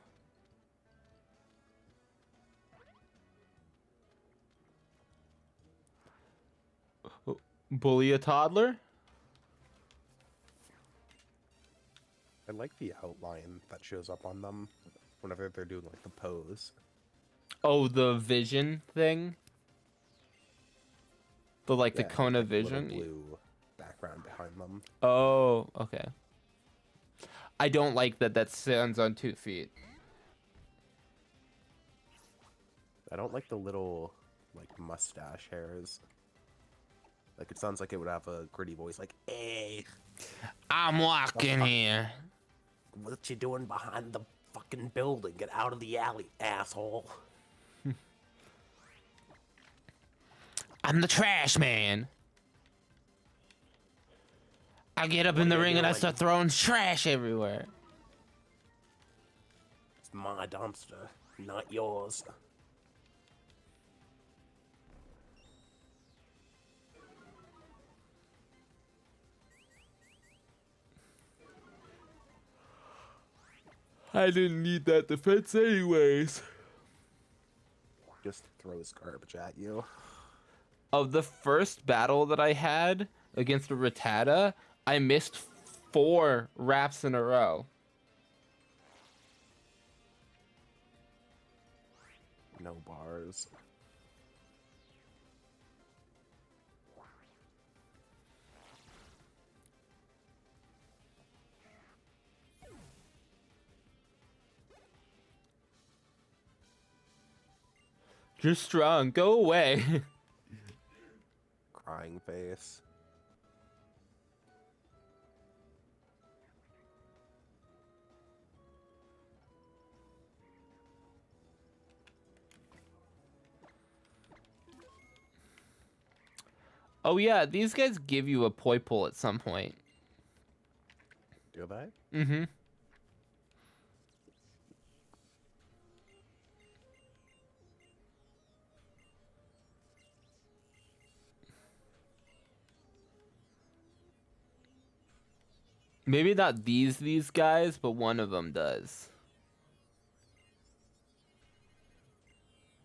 Bully a toddler? I like the outline that shows up on them whenever they're doing like the pose. Oh, the vision thing? The like the Yeah, Kona like, vision? little blue background behind them. Oh, okay. I don't like that that stands on 2 feet. I don't like the little like mustache hairs. Like it sounds like it would have a gritty voice like, "Hey, I'm walking here. what you doing behind the fucking building? Get out of the alley, asshole." I'm the trash man. I get up in the ring and I start throwing trash everywhere. It's my dumpster, not yours. I didn't need that defense anyways. just throws garbage at you. Of the first battle that I had against a Rattata, I missed 4 wraps in a row. No bars. You're strong. Go away. Crying face. Oh yeah, these guys give you a Poipole at some point. Do they? Mm-hmm. Maybe not these guys, but one of them does.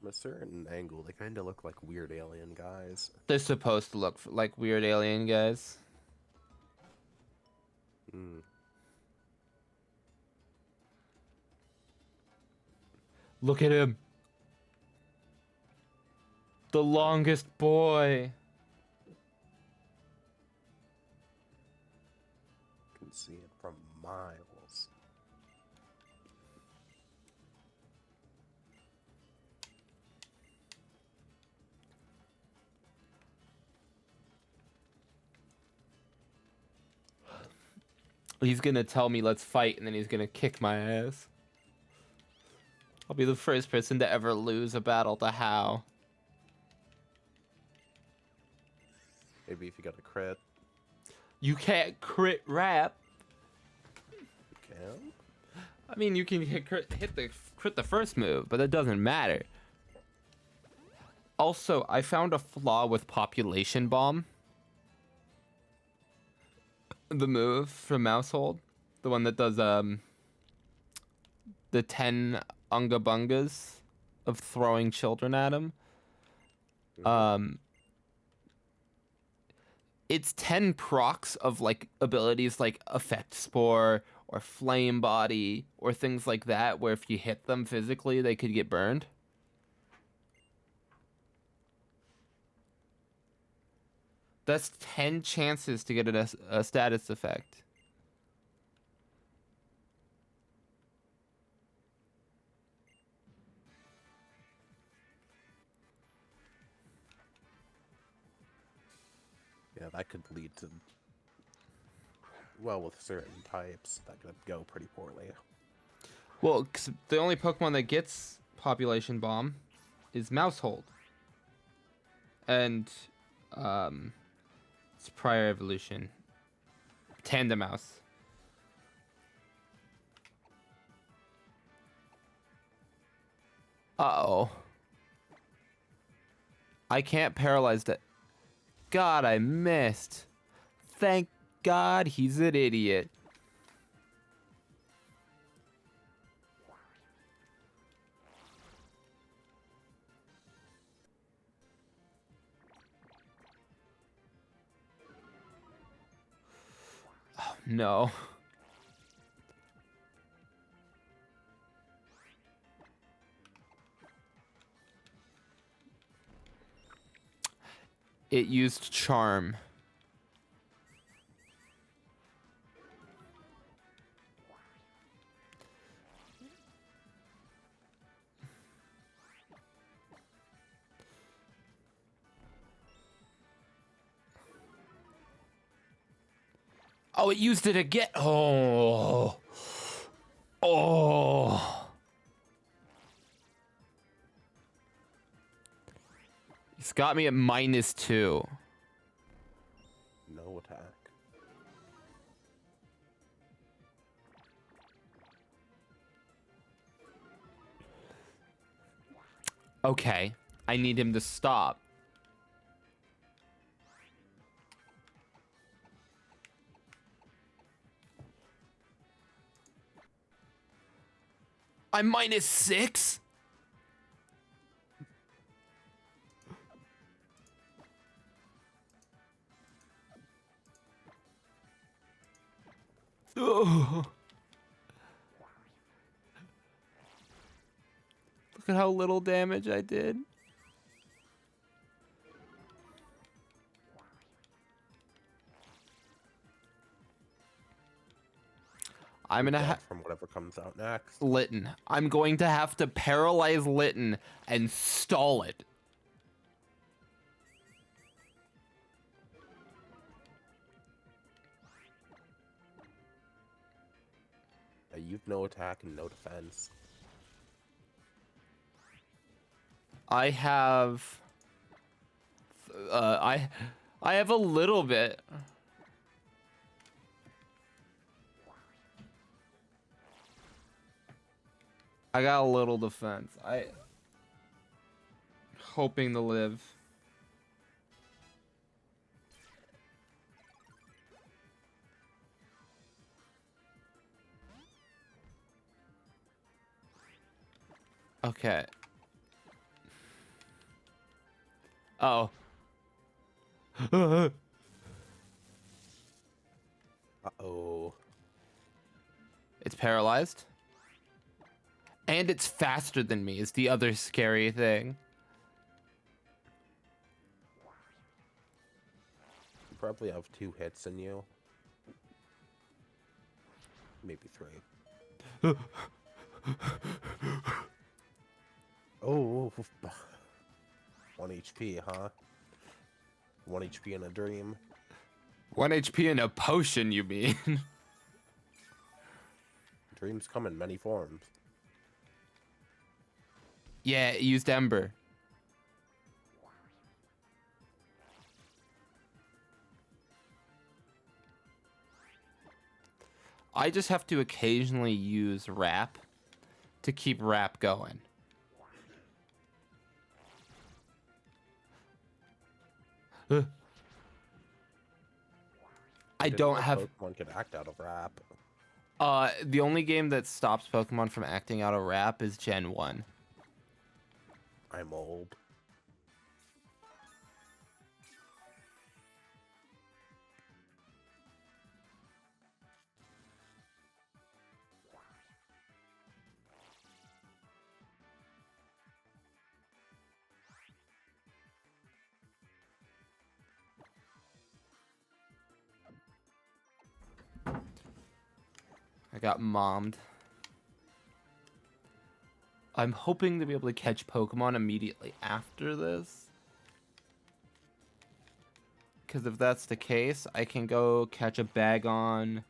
From a certain angle, they kind of look like weird alien guys. They're supposed to look like weird alien guys. Hmm. Look at him. The longest boy. Can see it from miles. He's gonna tell me let's fight, and then he's gonna kick my ass. I'll be the first person to ever lose a battle to How. Maybe if you got a crit, You can't crit rap. you can. I mean, you can hit the first move, but that doesn't matter. Also, I found a flaw with Population Bomb. The move from Mousehold, the one that does the 10 unga bungas of throwing children at him. It's 10 procs of like abilities like Effect Spore or Flame Body or things like that, where if you hit them physically, they could get burned. That's 10 chances to get a status effect. Yeah, that could lead to, well, with certain types, that could go pretty poorly. Well, 'cause the only Pokemon that gets Population Bomb is Mousehold. And it's prior evolution. Tandemouse. Uh-oh. I can't paralyze that. God, I missed. Thank God he's an idiot. Oh, no. It used Charm. Oh, it used it again. Oh. Oh. It's got me at -2. No attack. Okay. I need him to stop. I'm -6? Look at how little damage I did. I'm You're gonna dead from whatever comes out next. Litten. I'm going to have to paralyze Litten and stall it. You've no attack and no defense. I have I have a little bit. I got a little defense. I hoping to live. Okay. Oh. Uh-oh. It's paralyzed. And it's faster than me is the other scary thing. You probably have 2 hits in you. Maybe 3. Oh. 1 HP, huh? 1 HP in a dream. 1 HP in a potion, you mean? Dreams come in many forms. Yeah, it used Ember. I just have to occasionally use Wrap to keep Wrap going. I don't have... Pokemon could act out of Wrap. The only game that stops Pokemon from acting out of Wrap is Gen 1. I'm old. I got mommed. I'm hoping to be able to catch Pokemon immediately after this. Because if that's the case, I can go catch a Bagon.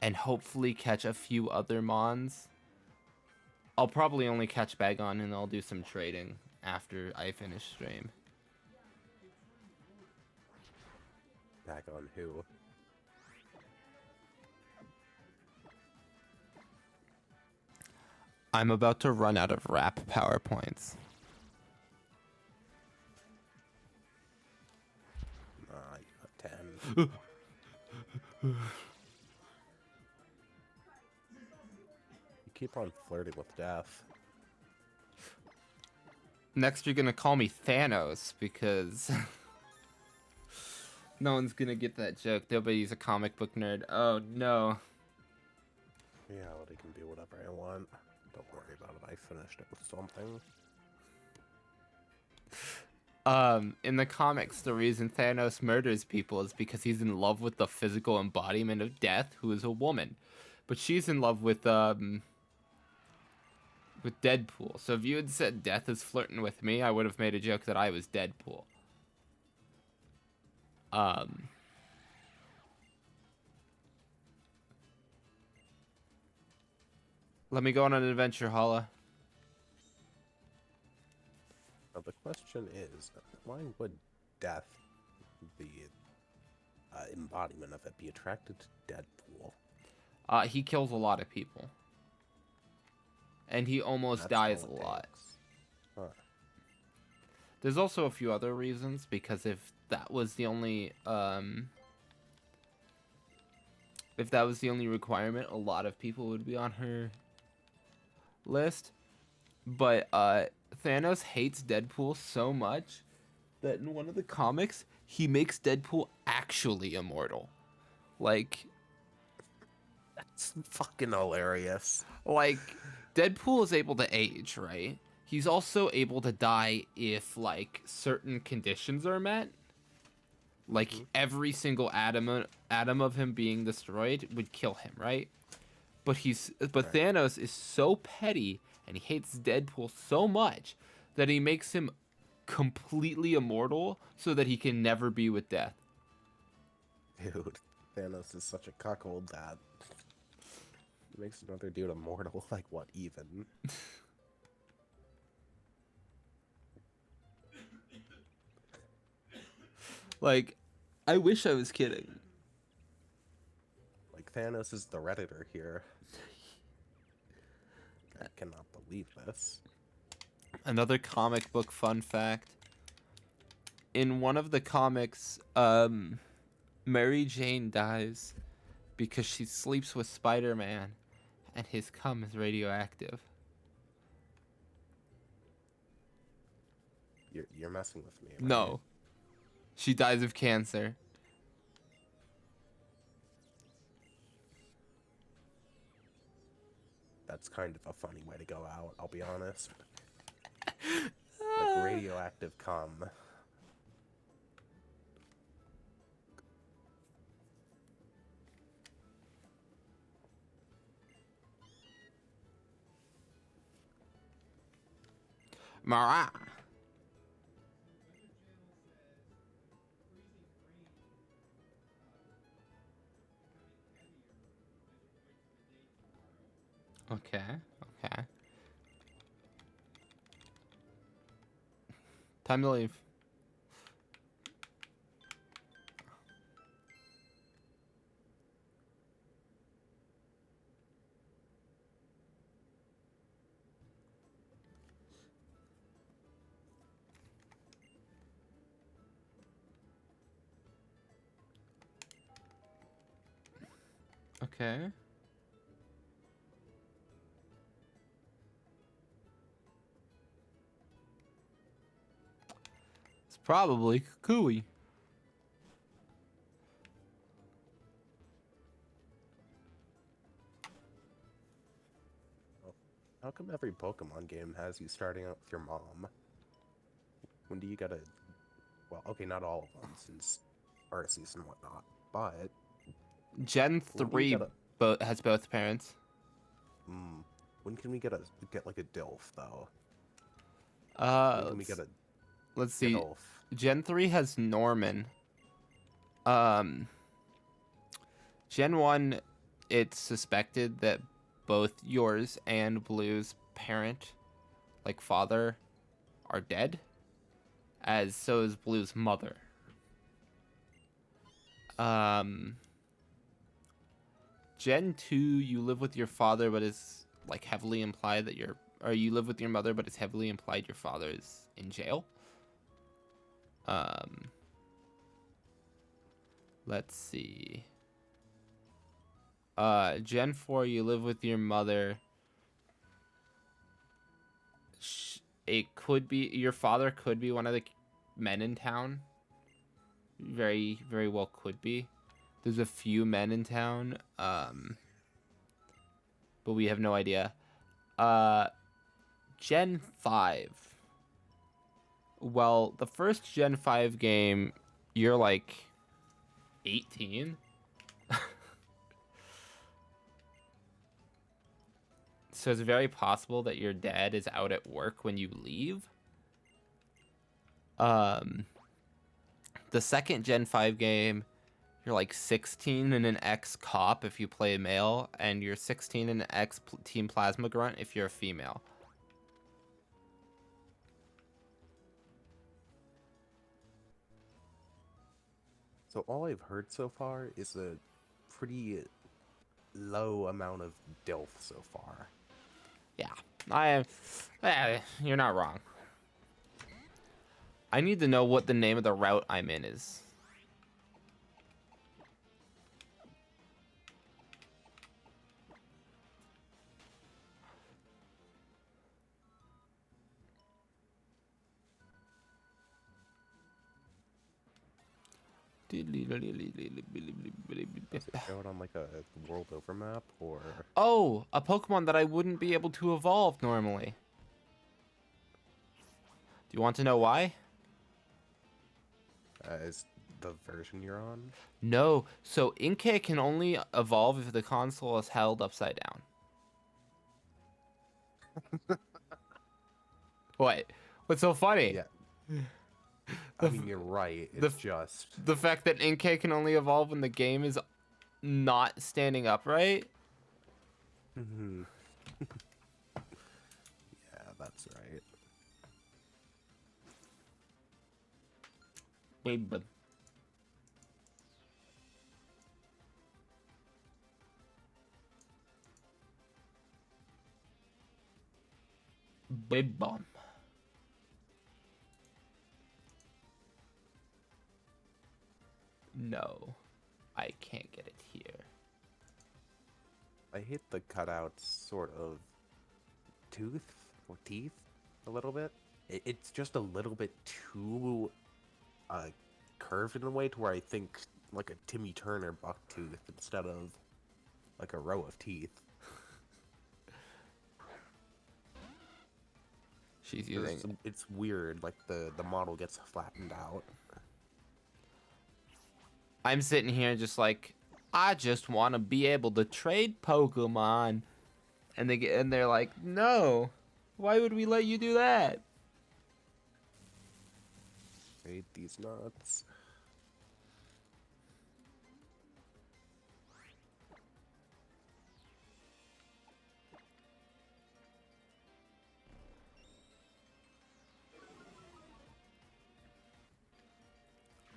And hopefully catch a few other Mons. I'll probably only catch Bagon and I'll do some trading after I finish stream. Bagon who? I'm about to run out of Wrap PowerPoints. I got 10. You keep on flirting with death. Next, you're gonna call me Thanos because no one's gonna get that joke. Nobody's a comic book nerd. Oh no. Reality can be whatever I want. Don't worry about it. I finished it with something. In the comics, the reason Thanos murders people is because he's in love with the physical embodiment of death, who is a woman. But she's in love with Deadpool. So if you had said Death is flirting with me, I would have made a joke that I was Deadpool. Let me go on an adventure, Hala. Now the question is, why would death, the embodiment of it, be attracted to Deadpool? He kills a lot of people. And he almost dies a lot. Huh. There's also a few other reasons, because if that was the only requirement, a lot of people would be on her list. But Thanos hates Deadpool so much that in one of the comics he makes Deadpool actually immortal. Like, It's fucking hilarious. like Deadpool is able to age, right? He's also able to die if like certain conditions are met. Like every single atom of him being destroyed would kill him, right? But Right. Thanos is so petty and he hates Deadpool so much that he makes him completely immortal so that he can never be with death. Dude, Thanos is such a cuckold that makes another dude immortal. Like, what even? Like, I wish I was kidding. Like, Thanos is the Redditor here. I cannot believe this. Another comic book fun fact. In one of the comics, Mary Jane dies because she sleeps with Spider-Man and his cum is radioactive. You're messing with me, right? No. She dies of cancer. That's kind of a funny way to go out, I'll be honest. Like, radioactive cum. Mara. Okay, okay. Time to leave. Okay. It's probably Kukui. How come every Pokemon game has you starting out with your mom? When do you gotta... Well, okay, not all of them, since Arceus and whatnot, but... Gen When do you 3 gotta... has both parents. When can we get like a DILF, though? When can we get a Let's see. DILF? Gen 3 has Norman. Um, Gen 1, it's suspected that both yours and Blue's parent, like father, are dead, as so is Blue's mother. Gen 2, you live with your father, but it's like heavily implied that or you live with your mother, but it's heavily implied your father is in jail. Let's see. Gen 4, you live with your mother. It could be your father could be one of the men in town. Very, very well could be. There's a few men in town, but we have no idea. Gen 5. Well, the first Gen 5 game, you're like 18. So it's very possible that your dad is out at work when you leave. The second Gen 5 game, you're like 16 and an ex-cop if you play male, and you're 16 and an ex-Team Plasma Grunt if you're a female. So all I've heard so far is a pretty low amount of DILF so far. Yeah, you're not wrong. I need to know what the name of the route I'm in is. Does it show it on like a world over map or Oh, a Pokemon that I wouldn't be able to evolve normally. Do you want to know why? is the version you're on? No. So Inkay can only evolve if the console is held upside down. What? What's so funny? Yeah. I The mean, f- you're right. the It's f- just The fact that Inkay can only evolve when the game is not standing upright. Mhm. Yeah, that's right. Babe. Big bomb. No, I can't get it here. I hate the cutouts sort of tooth or teeth a little bit. It's just a little bit too uh, curved in a way to where I think like a Timmy Turner buck tooth instead of like a row of teeth. She's using. It's weird. Like the model gets flattened out. I'm sitting here just like, I just want to be able to trade Pokemon, and they're like, no, why would we let you do that? I hate these nuts.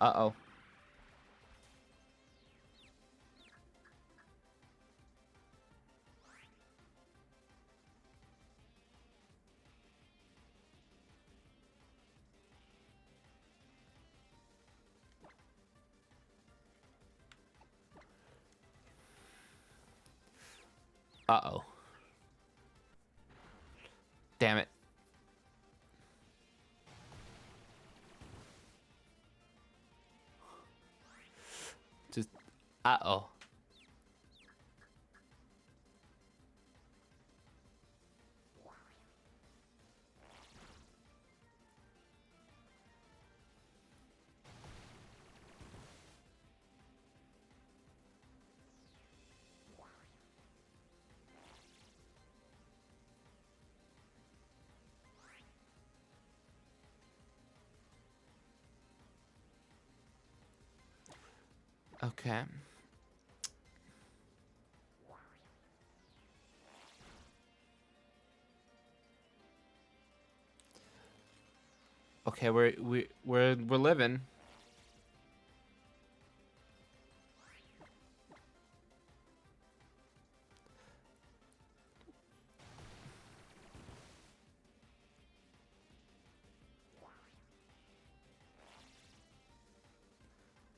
Uh-oh. Uh-oh. Damn it. Just, uh-oh. Okay. Okay, we're living.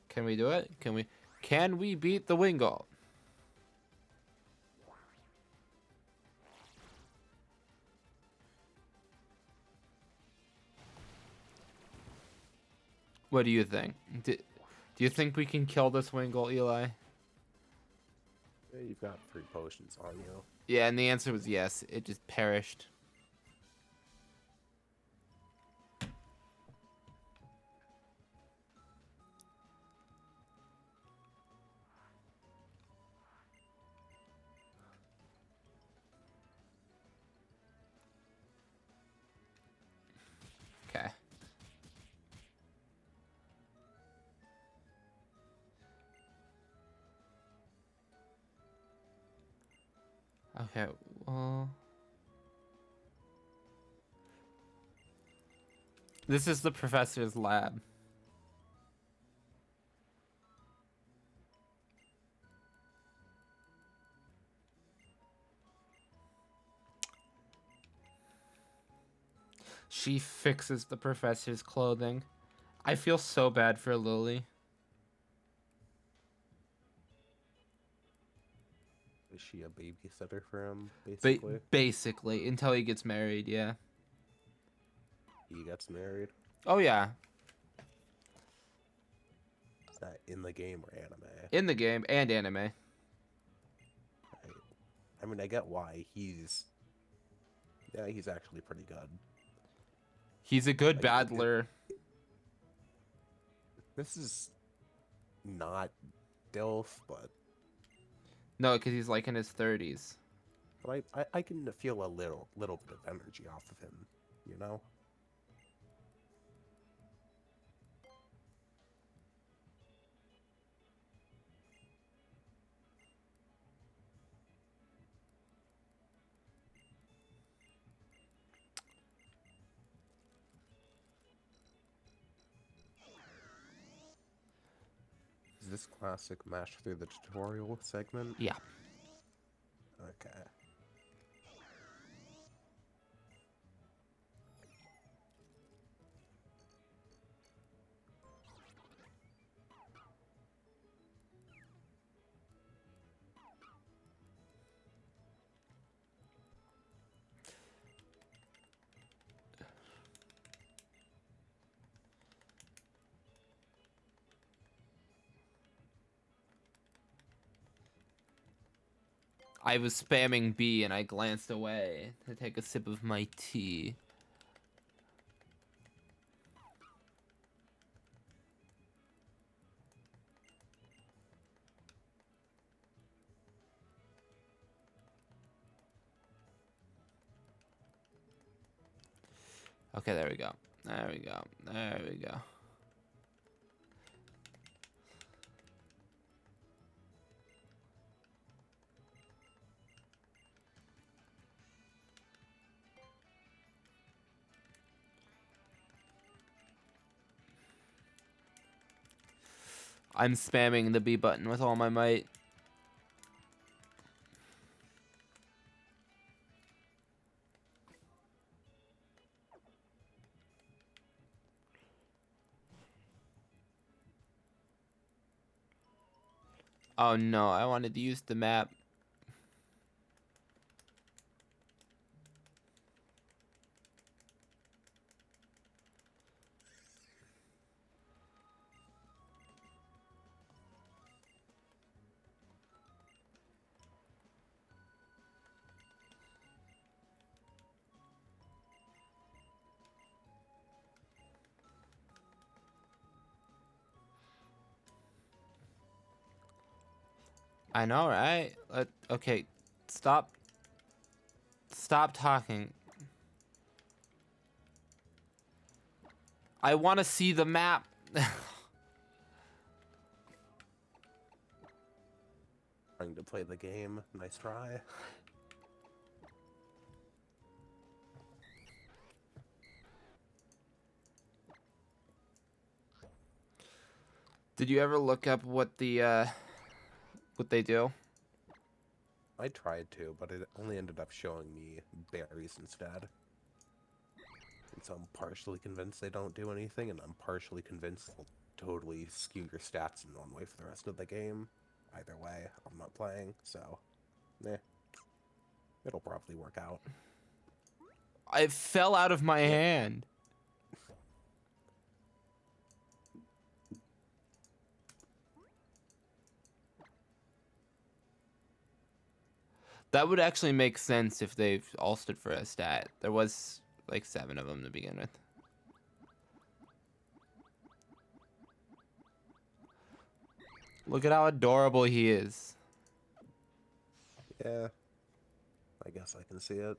Can we do it? Can we beat the Wingull? What do you think? Do you think we can kill this Wingull, Eli? Yeah, you've got 3 potions on you. Yeah, and the answer was yes. It just perished. Okay. Okay, well... This is the professor's lab. She fixes the professor's clothing. I feel so bad for Lily. Is she a babysitter for him, Ba basically? basically, until he gets married, yeah. He gets married. Oh, yeah. In the game or anime? In the game and anime. Right. I mean, I get why he's actually pretty good. He's a good Like battler. this is not Dilf, but No, because he's like in his 30s. I can feel a little bit of energy off of him, you know? Is this classic mash through the tutorial segment? Yeah. Okay. I was spamming B and I glanced away to take a sip of my tea. Okay, there we go. There we go. There we go. I'm spamming the B button with all my might. Oh no, I wanted to use the map. I know, right? Okay, stop. Stop talking. I want to see the map. Trying to play the game. Nice try. Did you ever look up what the what they do? I tried to, but it only ended up showing me berries instead. And so I'm partially convinced they don't do anything, and I'm partially convinced they'll totally skew your stats in one way for the rest of the game. Either way, I'm not playing, so it'll probably work out. It fell out of my Yeah. hand. That would actually make sense if they all stood for a stat. There was like 7 of them to begin with. Look at how adorable he is. Yeah, I guess I can see it.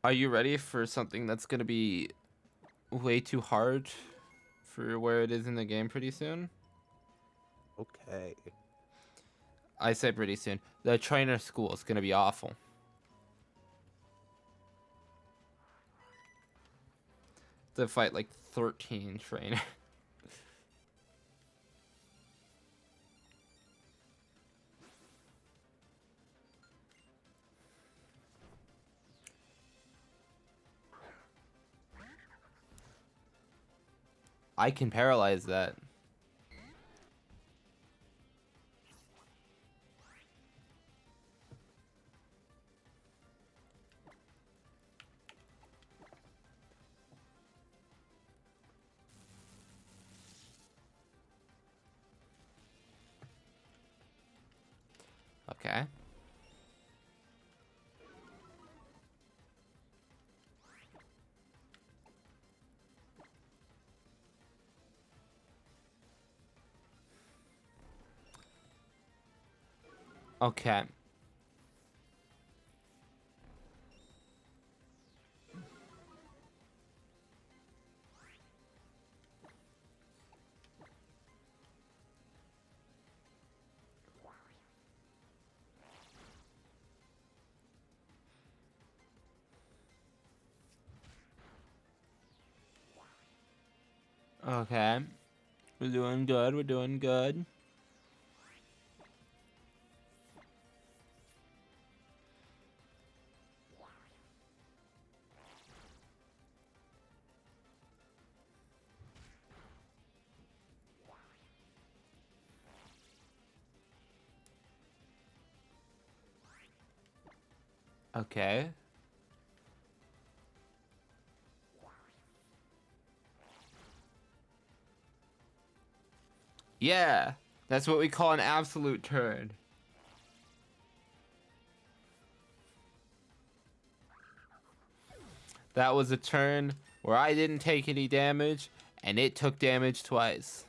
Are you ready for something that's gonna be way too hard for where it is in the game pretty soon? Okay. I say pretty soon. The trainer school is gonna be awful. To fight like 13 trainers. I can paralyze that. Okay. Okay. Okay. We're doing good. We're doing good. Okay. Yeah. That's what we call an absolute turn. That was a turn where I didn't take any damage, and it took damage twice.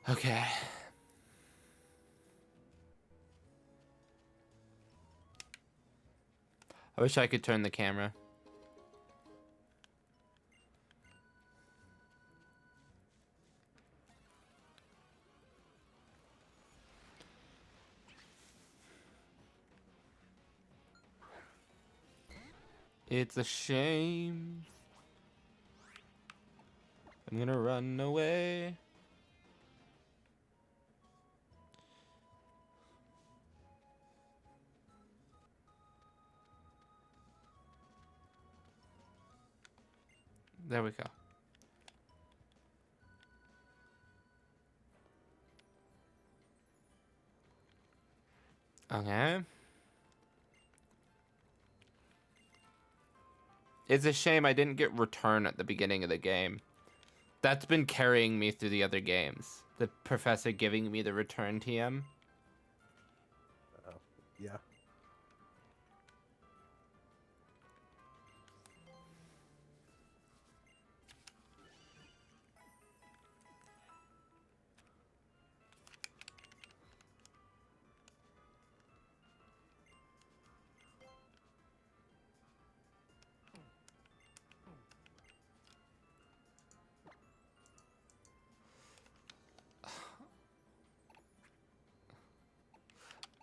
Okay. I wish I could turn the camera. It's a shame. I'm gonna run away. There we go. Okay. It's a shame I didn't get return at the beginning of the game. That's been carrying me through the other games. The professor giving me the return TM. Yeah.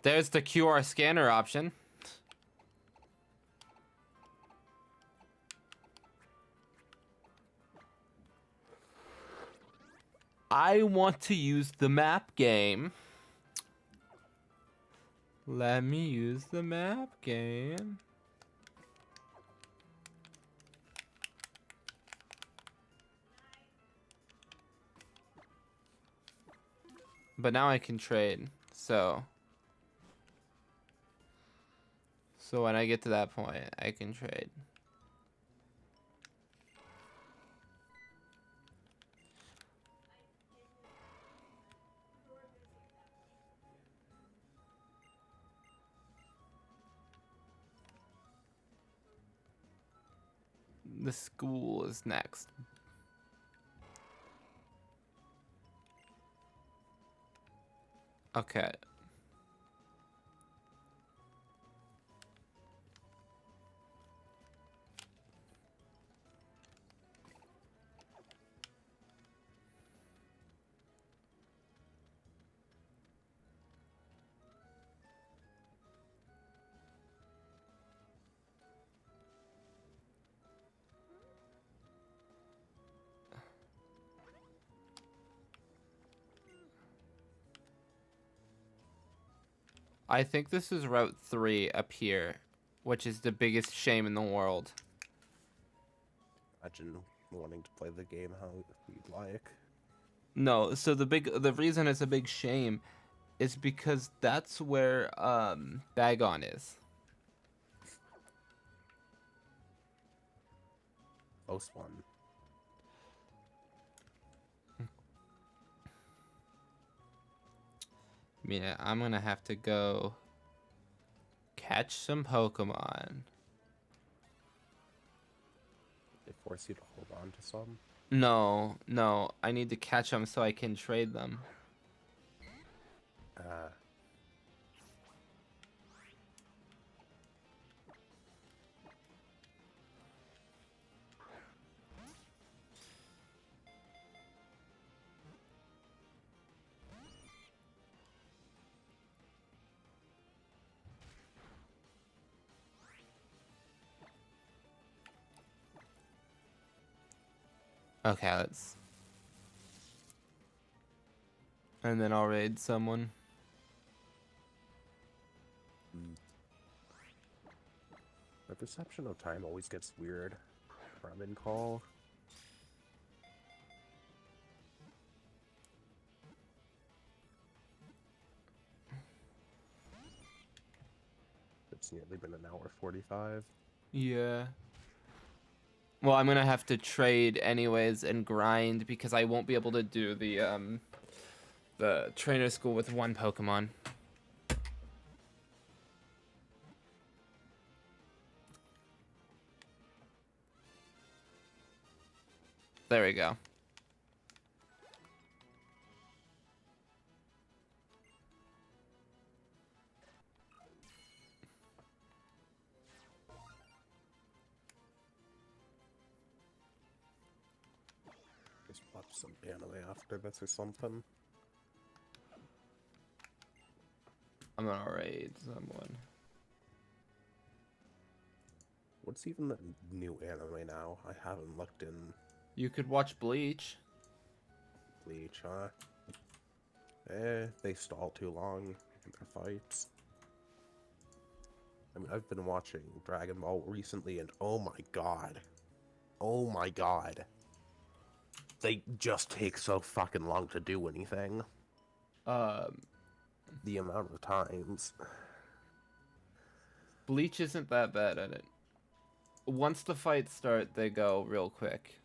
There's the QR scanner option. I want to use the map game. Let me use the map game. But now I can trade. So when I get to that point, I can trade. The school is next. Okay. I think this is Route 3 up here, which is the biggest shame in the world. Imagine wanting to play the game how we'd like. No, so the reason it's a big shame is because that's where Bagon is. Close one. Yeah, I'm gonna have to go catch some Pokemon. They force you to hold on to some. No, I need to catch them so I can trade them. Okay, let's... And then I'll raid someone. My perception of time always gets weird when I'm in call. It's nearly been an hour 45. Yeah. Well, I'm gonna have to trade anyways and grind because I won't be able to do the trainer school with one Pokemon. There we go. Just watch some anime after this or something. I'm gonna raid someone. What's even the new anime now? I haven't looked in You could watch Bleach. Bleach, huh? They stall too long in their fights. I mean, I've been watching Dragon Ball recently, and oh my god. Oh my god. They just take so fucking long to do anything. The amount of times. Bleach isn't that bad at it. Once the fights start, they go real quick.